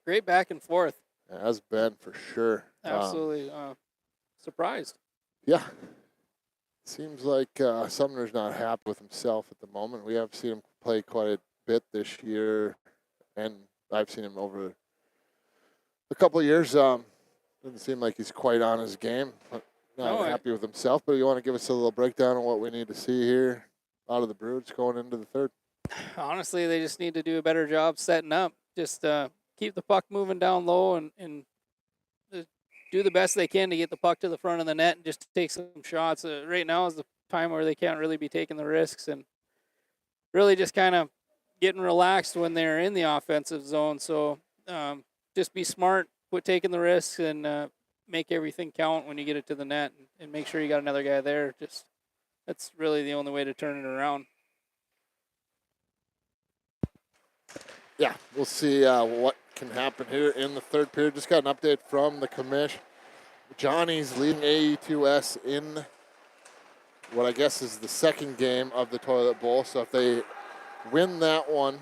Great back and forth. It has been for sure. Absolutely surprised. Yeah. Seems like Sumner's not happy with himself at the moment. We have seen him play quite a bit this year, and I've seen him over a couple of years. Doesn't seem like he's quite on his game. Not happy with himself, but you want to give us a little breakdown on what we need to see here out of the Broods going into the third? Honestly, they just need to do a better job setting up. Just keep the puck moving down low and do the best they can to get the puck to the front of the net and just take some shots. Right now is the time where they can't really be taking the risks and really just kind of getting relaxed when they're in the offensive zone. So just be smart, quit taking the risks, and make everything count when you get it to the net, and make sure you got another guy there. Just that's really the only way to turn it around. Yeah, we'll see what can happen here in the third period. Just got an update from the commish. Johnny's leading AE2S in what I guess is the second game of the Toilet Bowl. So if they win that one,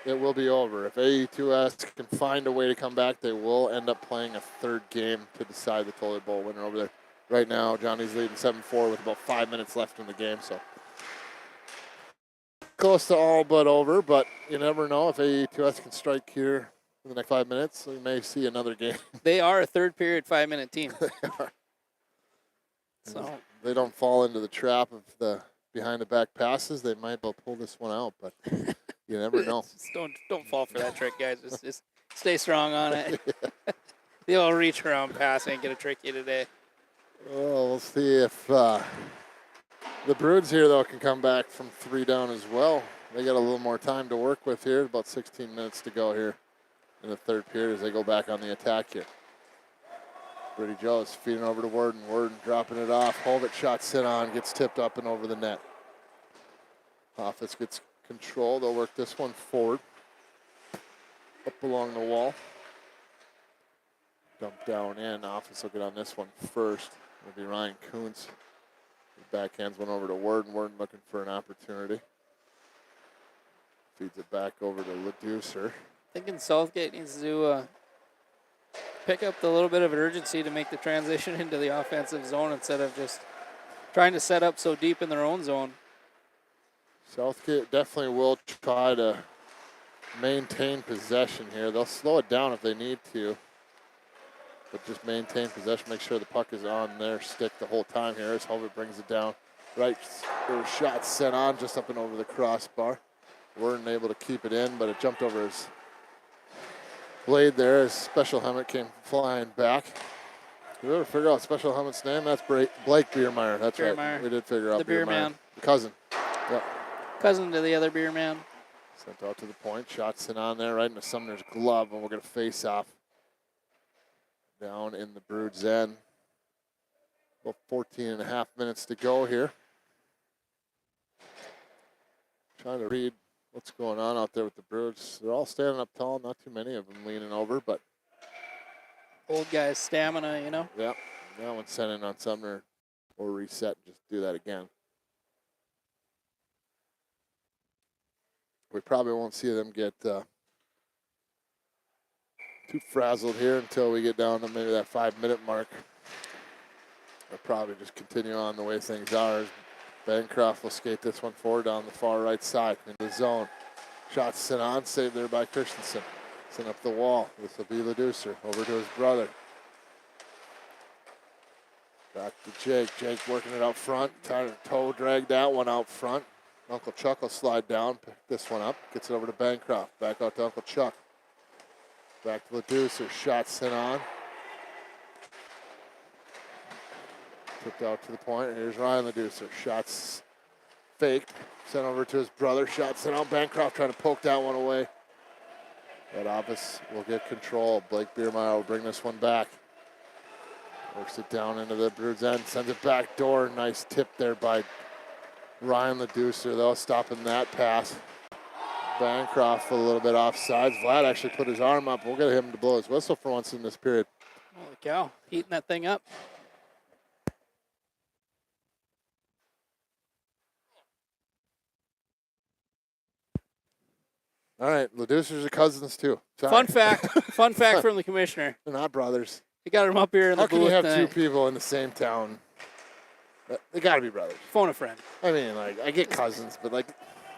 it will be over. If AE2S can find a way to come back, they will end up playing a third game to decide the Toilet Bowl winner over there. Right now, Johnny's leading 7-4 with about 5 minutes left in the game. So close to all but over, but you never know if AE2S can strike here in the next 5 minutes. We may see another game. They are a third period 5-minute team. They are. So they don't fall into the trap of the behind the back passes. They might well pull this one out, but you never know. Just don't fall for that trick, guys. Just stay strong on it. The old reach around pass ain't gonna trick you today. Well, we'll see if the Broods here, though, can come back from 3 down as well. They got a little more time to work with here. About 16 minutes to go here in the third period as they go back on the attack here. Brady Joe is feeding over to Worden. Worden dropping it off. Hold shot sit on, gets tipped up and over the net. Office gets control. They'll work this one forward. Up along the wall. Dump down in. Office will get on this one first. It'll be Ryan Kuntz. He backhands one over to Worden. Worden looking for an opportunity. Feeds it back over to LeDucer. Thinking Southgate needs to pick up the little bit of urgency to make the transition into the offensive zone instead of just trying to set up so deep in their own zone. Southgate definitely will try to maintain possession here. They'll slow it down if they need to, but just maintain possession, make sure the puck is on their stick the whole time here as Hulbert brings it down. Right, shot sent on just up and over the crossbar. Weren't able to keep it in, but it jumped over his blade there as special helmet came flying back. Did we ever figure out special helmet's name? That's Blake Biermeyer. That's Biermeyer. right. We did figure out The beer Biermeyer. man. The cousin. Yep. Cousin to the other beer man. Sent out to the point. Shots in on there right into Sumner's glove, and we're going to face off down in the Broods end. About 14 and a half minutes to go here. Trying to read what's going on out there with the Broods. They're all standing up tall, not too many of them leaning over, but Old guy's stamina, you know. yep, that one sent in on Sumner or reset and just do that again. We probably won't see them get too frazzled here until we get down to maybe that 5-minute mark. They'll probably just continue on the way things are. Bancroft will skate this one forward down the far right side into the zone. Shots sent on, saved there by Christensen. Sent up the wall. This will be Leducer over to his brother. Back to Jake. Jake working it up front. Trying to toe drag that one out front. Uncle Chuck will slide down, pick this one up. Gets it over to Bancroft. Back out to Uncle Chuck. Back to Leducer. Shots sent on. Tipped out to the point. Here's Ryan Leducer. Shots faked. Sent over to his brother. Shots sent out. Bancroft trying to poke that one away. That office will get control. Blake Biermeyer will bring this one back. Works it down into the Broods end. Sends it back door. Nice tip there by Ryan Leducer, though, stopping that pass. Bancroft a little bit offsides. Vlad actually put his arm up. We'll get him to blow his whistle for once in this period. Holy cow. Heating that thing up. All right, Leducers are cousins, too. Sorry. Fun fact from the commissioner. They're not brothers. He got him up here in the How booth. can you have tonight. two people in the same town? They got to be brothers. Phone a friend. I mean, like, I get cousins, but, like,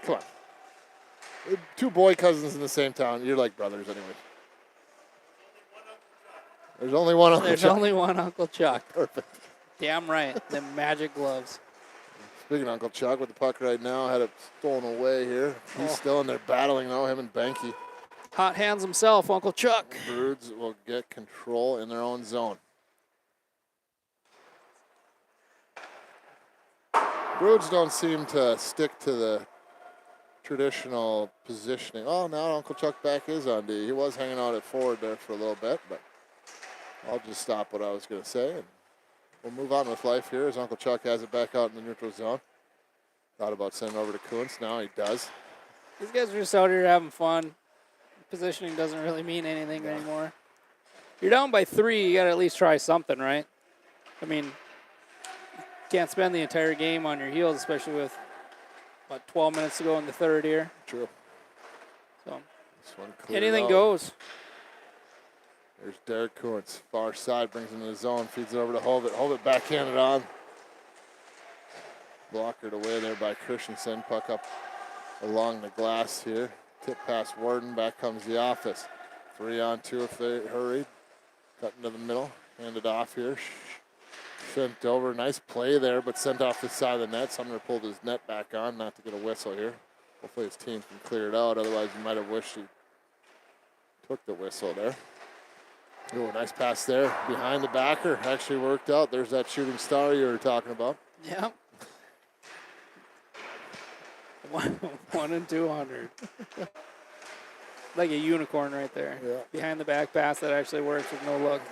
come on. Two boy cousins in the same town, you're like brothers anyway. There's only one Uncle There's Chuck. only one Uncle Chuck. Perfect. Damn right. Them magic gloves. Speaking of Uncle Chuck with the puck right now, had it stolen away here. He's still in there battling, though, him and Banky. Hot hands himself, Uncle Chuck. Broods will get control in their own zone. Broods don't seem to stick to the traditional positioning. Oh, now Uncle Chuck back is on D. He was hanging out at forward there for a little bit, but I'll just stop what I was going to say, and we'll move on with life here as Uncle Chuck has it back out in the neutral zone. Thought about sending over to Kuntz. Now he does. These guys are just out here having fun. Positioning doesn't really mean anything anymore. You're down by 3, you got to at least try something, right? I mean, you can't spend the entire game on your heels, especially with, 12 minutes to go in the third here. True. So This one cleared anything out. goes. There's Derek Kuntz. Far side, brings him to the zone, feeds it over to Hovit. Hovit backhanded on. Blockered away there by Christensen. Puck up along the glass here. Tip past Warden. Back comes the office. 3-on-2 if they hurry. Cut into the middle. Handed off here. Sent over. Nice play there, but sent off the side of the net. Sumner pulled his net back on, not to get a whistle here. Hopefully his team can clear it out. Otherwise, you might have wished he took the whistle there. Oh, nice pass there. Behind the backer. Actually worked out. There's that shooting star you were talking about. Yeah. 1 in 200. Like a unicorn right there. Yeah. Behind the back pass that actually works with no look.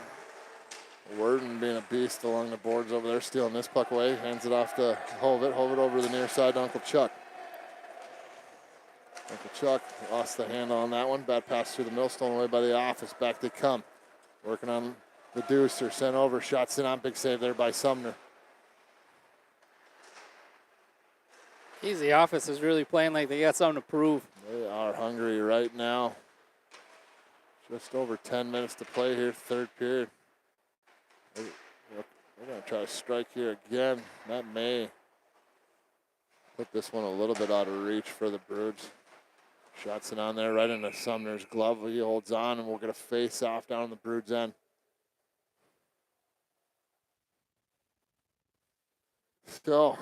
Worden being a beast along the boards over there, stealing this puck away. Hands it off to Hovit. Hovit over to the near side to Uncle Chuck. Uncle Chuck lost the handle on that one. Bad pass through the middle, stolen away by the office. Back they come. Working on the Deucer. Sent over. Shots in on. Big save there by Sumner. The office is really playing like they got something to prove. They are hungry right now. Just over 10 minutes to play here, third period. We're going to try to strike here again. That may put this one a little bit out of reach for the Broods. Shots it on there right into Sumner's glove. He holds on, and we'll get a face-off down on the Broods' end. So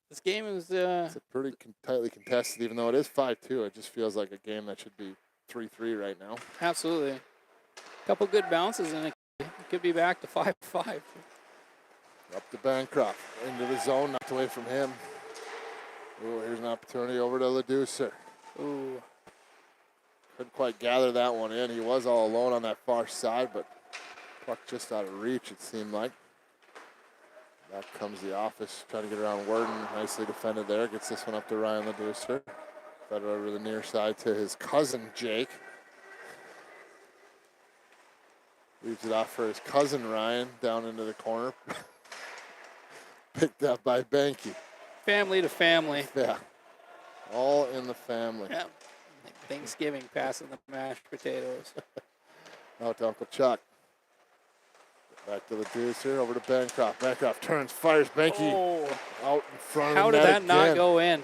This game is it's a pretty tightly contested, even though it is 5-2. It just feels like a game that should be 3-3 right now. Absolutely. A couple good bounces, and it could be back to 5-5. Up to Bancroft, into the zone, knocked away from him. Ooh, here's an opportunity over to Leducer. Ooh. Couldn't quite gather that one in. He was all alone on that far side, but puck just out of reach, it seemed like. Back comes the office, trying to get around Worden. Nicely defended there. Gets this one up to Ryan Leducer. Fed it over to the near side to his cousin, Jake. Leaves it off for his cousin, Ryan, down into the corner. Picked up by Banky. Family to family. Yeah. All in the family. Yeah. Thanksgiving passing the mashed potatoes. Out to Uncle Chuck. Back to the Leducer, over to Bancroft. Bancroft turns, fires Banky out in front How of the did net that not again. go in?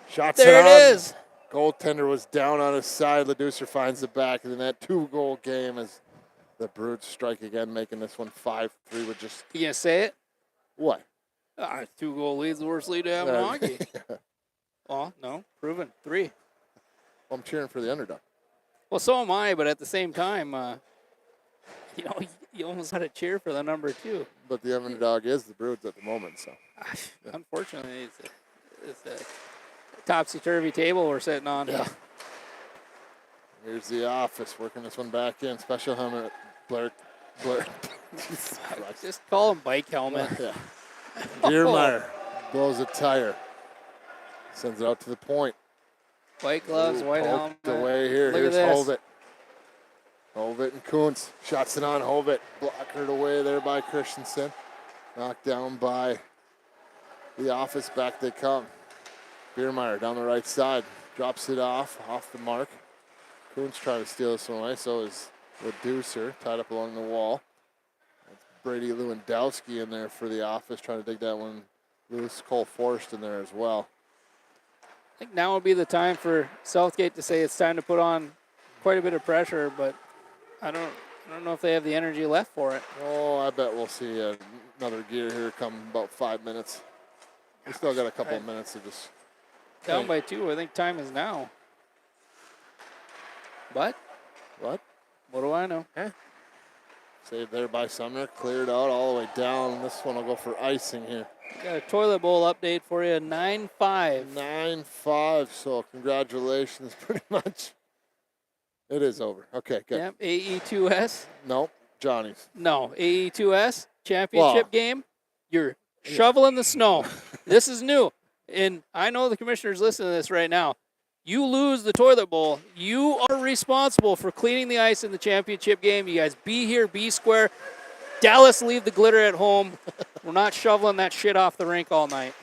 Shots There it it is. Goaltender was down on his side. Leducer finds the back, and then that 2-goal game as the Broods strike again, making this one 5-3 with just You gonna say it? what? 2-goal lead's the worst lead to have in hockey. Well, no, proven 3. Well, I'm cheering for the underdog. Well, so am I, but at the same time, you almost got to cheer for the number 2. But the underdog is the Broods at the moment, so. Unfortunately, it's a topsy-turvy table we're sitting on. Yeah. Here's the office working this one back in. Special helmet, Blair. Just call him bike helmet. Yeah. Biermeyer blows a tire. Sends it out to the point. White gloves, white helmet. Away here. Look Here's at this. Hovet. Hovet and Kuntz. Shots it on Hovet. Blockered away there by Christensen. Knocked down by the office. Back they come. Biermeyer down the right side. Drops it off the mark. Kuntz trying to steal this one away. So is Leducer, tied up along the wall. That's Brady Lewandowski in there for the office, trying to dig that one loose. Cole Forrest in there as well. I think now would be the time for Southgate to say it's time to put on quite a bit of pressure, but I don't know if they have the energy left for it. Oh, I bet we'll see another gear here come about 5 minutes. We still got a couple of minutes to just. Down by 2, I think time is now. But What? what do I know? Saved there by Sumner. Cleared out all the way down. This one will go for icing here. Got a toilet bowl update for you, 9-5. 9-5. So congratulations, pretty much. It is over. Okay, good. Yep, AE2S. Nope, Johnny's. No, AE2S championship game. You're shoveling the snow. This is new. And I know the commissioner's listening to this right now. You lose the toilet bowl, you are responsible for cleaning the ice in the championship game. You guys be here, be square. Dallas, leave the glitter at home. We're not shoveling that shit off the rink all night.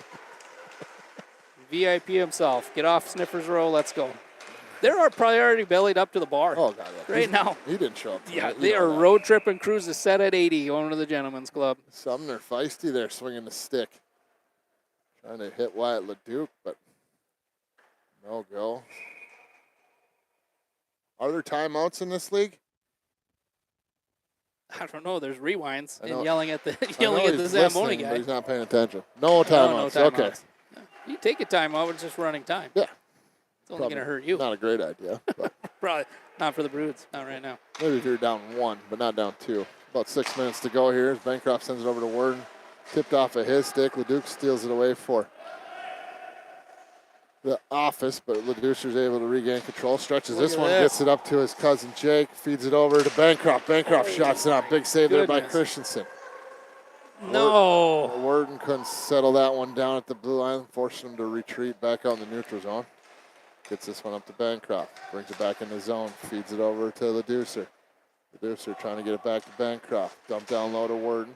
VIP himself. Get off Sniffer's Row. Let's go. They're our priority bellied up to the bar. Oh, God. Yeah. Right now. He didn't show up. Yeah, they are road tripping cruises set at 80 going to the Gentlemen's Club. Sumner feisty there, swinging the stick. Trying to hit Wyatt Leduc, but no go. Are there timeouts in this league? I don't know. There's rewinds I know. and yelling at the He's Zamboni listening, guy. but he's not paying attention. No timeouts. No timeouts. Okay. Yeah. You take a timeout, it's just running time. Yeah. It's only going to hurt you. Not a great idea. But Probably not for the Broods. Not right now. maybe if you're down 1, but not down 2. About 6 minutes to go here as Bancroft sends it over to Worden. Tipped off of his stick. Leduc steals it away for the office, but Leducer's able to regain control. Stretches this one, gets it up to his cousin Jake, feeds it over to Bancroft. Bancroft shots it out. Big save there by Christensen. No. Worden couldn't settle that one down at the blue line, forcing him to retreat back out in the neutral zone. Gets this one up to Bancroft. Brings it back in the zone. Feeds it over to Leducer. Leducer trying to get it back to Bancroft. Dump down low to Worden.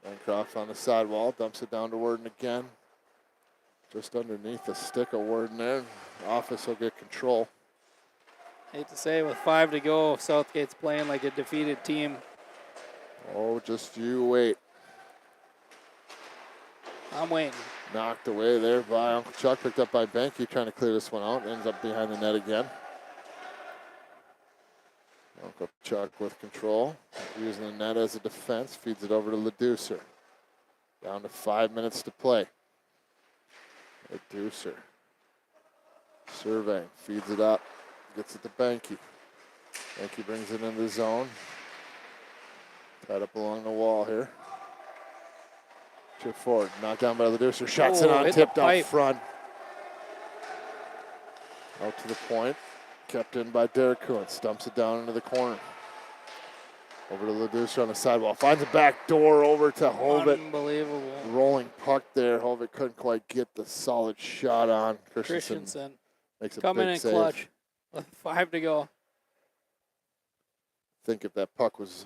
Bancroft on the sidewall. Dumps it down to Worden again. Just underneath the stick of Worden there. Office will get control. Hate to say, with 5 to go, Southgate's playing like a defeated team. Oh, just you wait. I'm waiting. Knocked away there by Uncle Chuck. Picked up by Benke. Trying to clear this one out. Ends up behind the net again. Uncle Chuck with control. Using the net as a defense. Feeds it over to Leducer. Down to 5 minutes to play. Leducer Surveying, feeds it up, gets it to Benke. Benke brings it into the zone. Tied up along the wall here. Chip forward, knocked down by Ledoucer. Shots it on, hit the tipped out pipe. front. Out to the point, kept in by Derek Kuhn. Dumps it down into the corner. Over to Ledoucer on the sidewall. Finds a back door over to Hovitt. Unbelievable. Rolling puck there. Hovitt couldn't quite get the solid shot on. Christensen makes a coming big in save. clutch. With 5 to go. I think if that puck was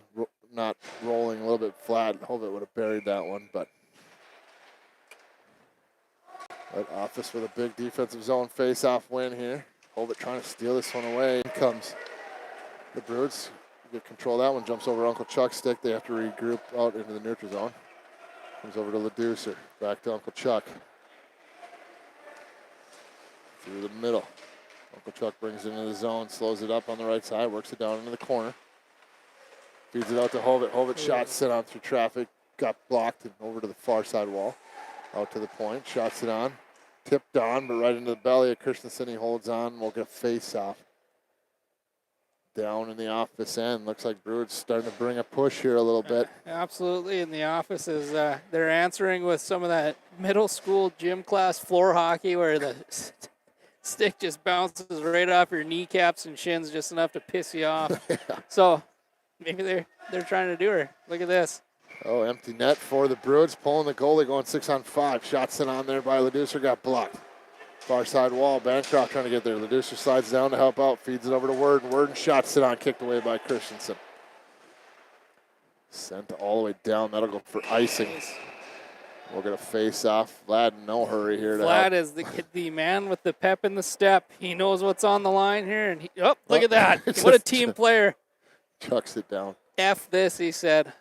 not rolling a little bit flat, Hovitt would have buried that one. But Office with a big defensive zone face-off win here. Hovitt trying to steal this one away. In comes the Broods. Get control of that one. Jumps over Uncle Chuck's stick. They have to regroup out into the neutral zone. Comes over to Ledoucer. Back to Uncle Chuck. Through the middle. Uncle Chuck brings it into the zone. Slows it up on the right side. Works it down into the corner. Feeds it out to Hovitt. Hovitt shot sent on through traffic. Got blocked and over to the far side wall. Out to the point. Shots it on. Tipped on, but right into the belly of Christensen. He holds on. We'll get a face-off. Down in the Office end. Looks like Broods starting to bring a push here a little bit. Absolutely, and the Office is they're answering with some of that middle school gym class floor hockey where the stick just bounces right off your kneecaps and shins just enough to piss you off. So maybe they're trying to do her. Look at this. Oh, empty net for the Broods. Pulling the goalie, going 6-on-5. Shots in on there by Ledoucer, got blocked. Far side wall, Bancroft trying to get there. Ledoucer slides down to help out, feeds it over to Worden. Worden shots it on, kicked away by Christensen. Sent all the way down. That'll go for icing. We'll get a face-off. Vlad in no hurry here to Vlad help. is the man with the pep in the step. He knows what's on the line here, and look at that! What a team player! Chucks it down. F this, he said.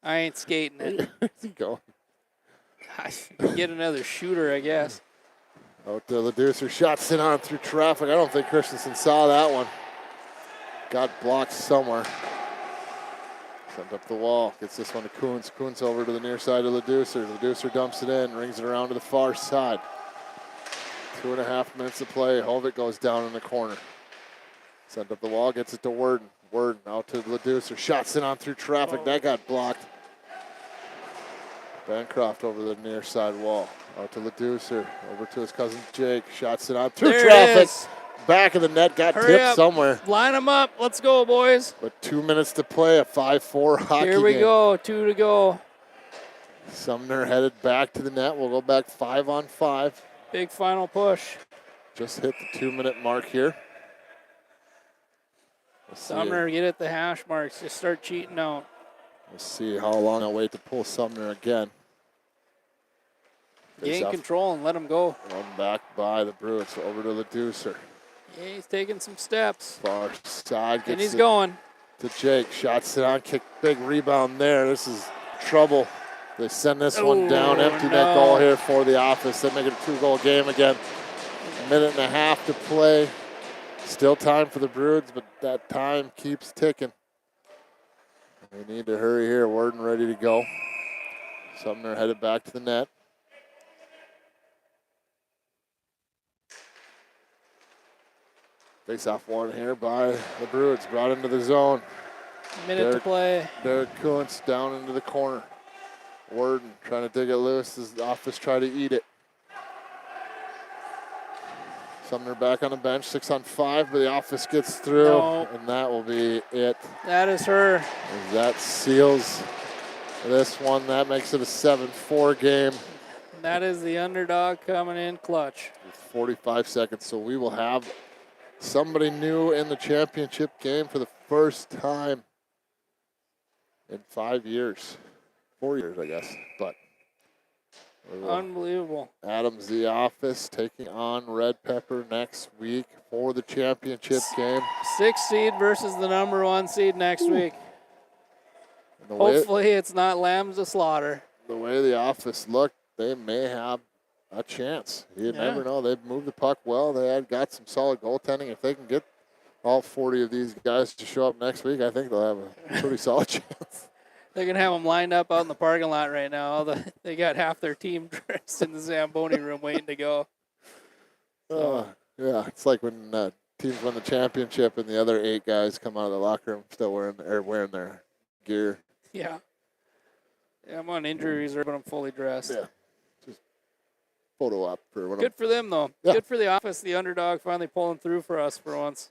I ain't skating it. Where's he going? Get another shooter, I guess. Out to Ledoucer, shots in on through traffic. I don't think Christensen saw that one. Got blocked somewhere. Sent up the wall, gets this one to Kuhns. Kuhns over to the near side of Ledoucer. Ledoucer dumps it in, rings it around to the far side. 2.5 minutes to play. Hovitt goes down in the corner. Sent up the wall, gets it to Worden. Worden out to Ledoucer, shots in on through traffic. That got blocked. Bancroft over the near side wall. Out to Ledoucer, over to his cousin Jake. Shots it on through There traffic. it is. Back of the net, got Hurry tipped up. somewhere. Line them up. Let's go, boys. But 2 minutes to play, a 5-4 hockey game. Here we go. 2 to go. Sumner headed back to the net. We'll go back 5-on-5. Big final push. Just hit the 2-minute mark here. Sumner, get at the hash marks. Just start cheating out. We'll see how long I'll wait to pull Sumner again. Gain control and let him go. Run back by the Broods over to Ledoucer. Yeah, he's taking some steps. Far side And gets he's it going. to Jake. Shots it on, kick, big rebound there. This is trouble. They send this one down. Empty net goal here for the Office. They make it a 2-goal game again. 1.5 minutes to play. Still time for the Broods, but that time keeps ticking. We need to hurry here. Worden ready to go. Sumner headed back to the net. Face-off one here by the Broods. Brought into the zone. Minute to play. Derek Kuntz down into the corner. Worden trying to dig it loose as the Office try to eat it. Sumner back on the bench, 6-on-5, but the Office gets through, and that will be it. That is her. As that seals this one. That makes it a 7-4 game. That is the underdog coming in clutch. With 45 seconds, so we will have somebody new in the championship game for the first time in 5 years. 4 years, I guess, but. Unbelievable. Adams, the Office, taking on Red Pepper next week for the championship game. 6th seed versus the number 1 seed next week. Hopefully it's not lambs to slaughter. The way the Office looked, they may have a chance. You never know. They've moved the puck well. They had got some solid goaltending. If they can get all 40 of these guys to show up next week, I think they'll have a pretty solid chance. They're going to have them lined up out in the parking lot right now. They got half their team dressed in the Zamboni room waiting to go. So. Yeah, it's like when teams win the championship and the other 8 guys come out of the locker room still wearing their gear. Yeah. Yeah, I'm on injury reserve, but I'm fully dressed. Yeah, just photo op for one. Good for them, though. Yeah. Good for the office, the underdog finally pulling through for us for once.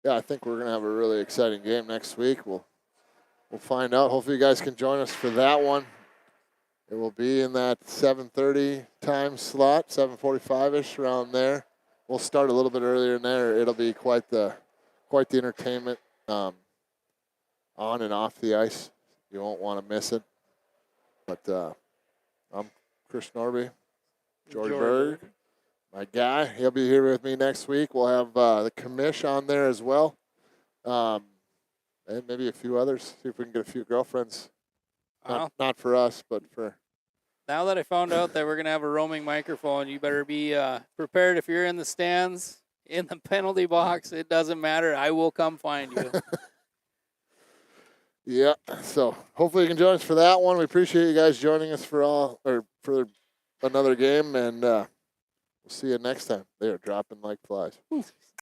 Yeah, I think we're gonna have a really exciting game next week. We'll find out. Hopefully, you guys can join us for that one. It will be in that 7:30 time slot, 7:45ish around there. We'll start a little bit earlier in there. It'll be quite the entertainment on and off the ice. You won't want to miss it. But I'm Chris Norby, Jordy Berg, my guy. He'll be here with me next week. We'll have the commish on there as well, and maybe a few others. See if we can get a few girlfriends. Not for us, but for. Now that I found out that we're going to have a roaming microphone, you better be prepared. If you're in the stands, in the penalty box, it doesn't matter. I will come find you. Yeah, so hopefully you can join us for that one. We appreciate you guys joining us for another game, and we'll see you next time. They are dropping like flies. Woo.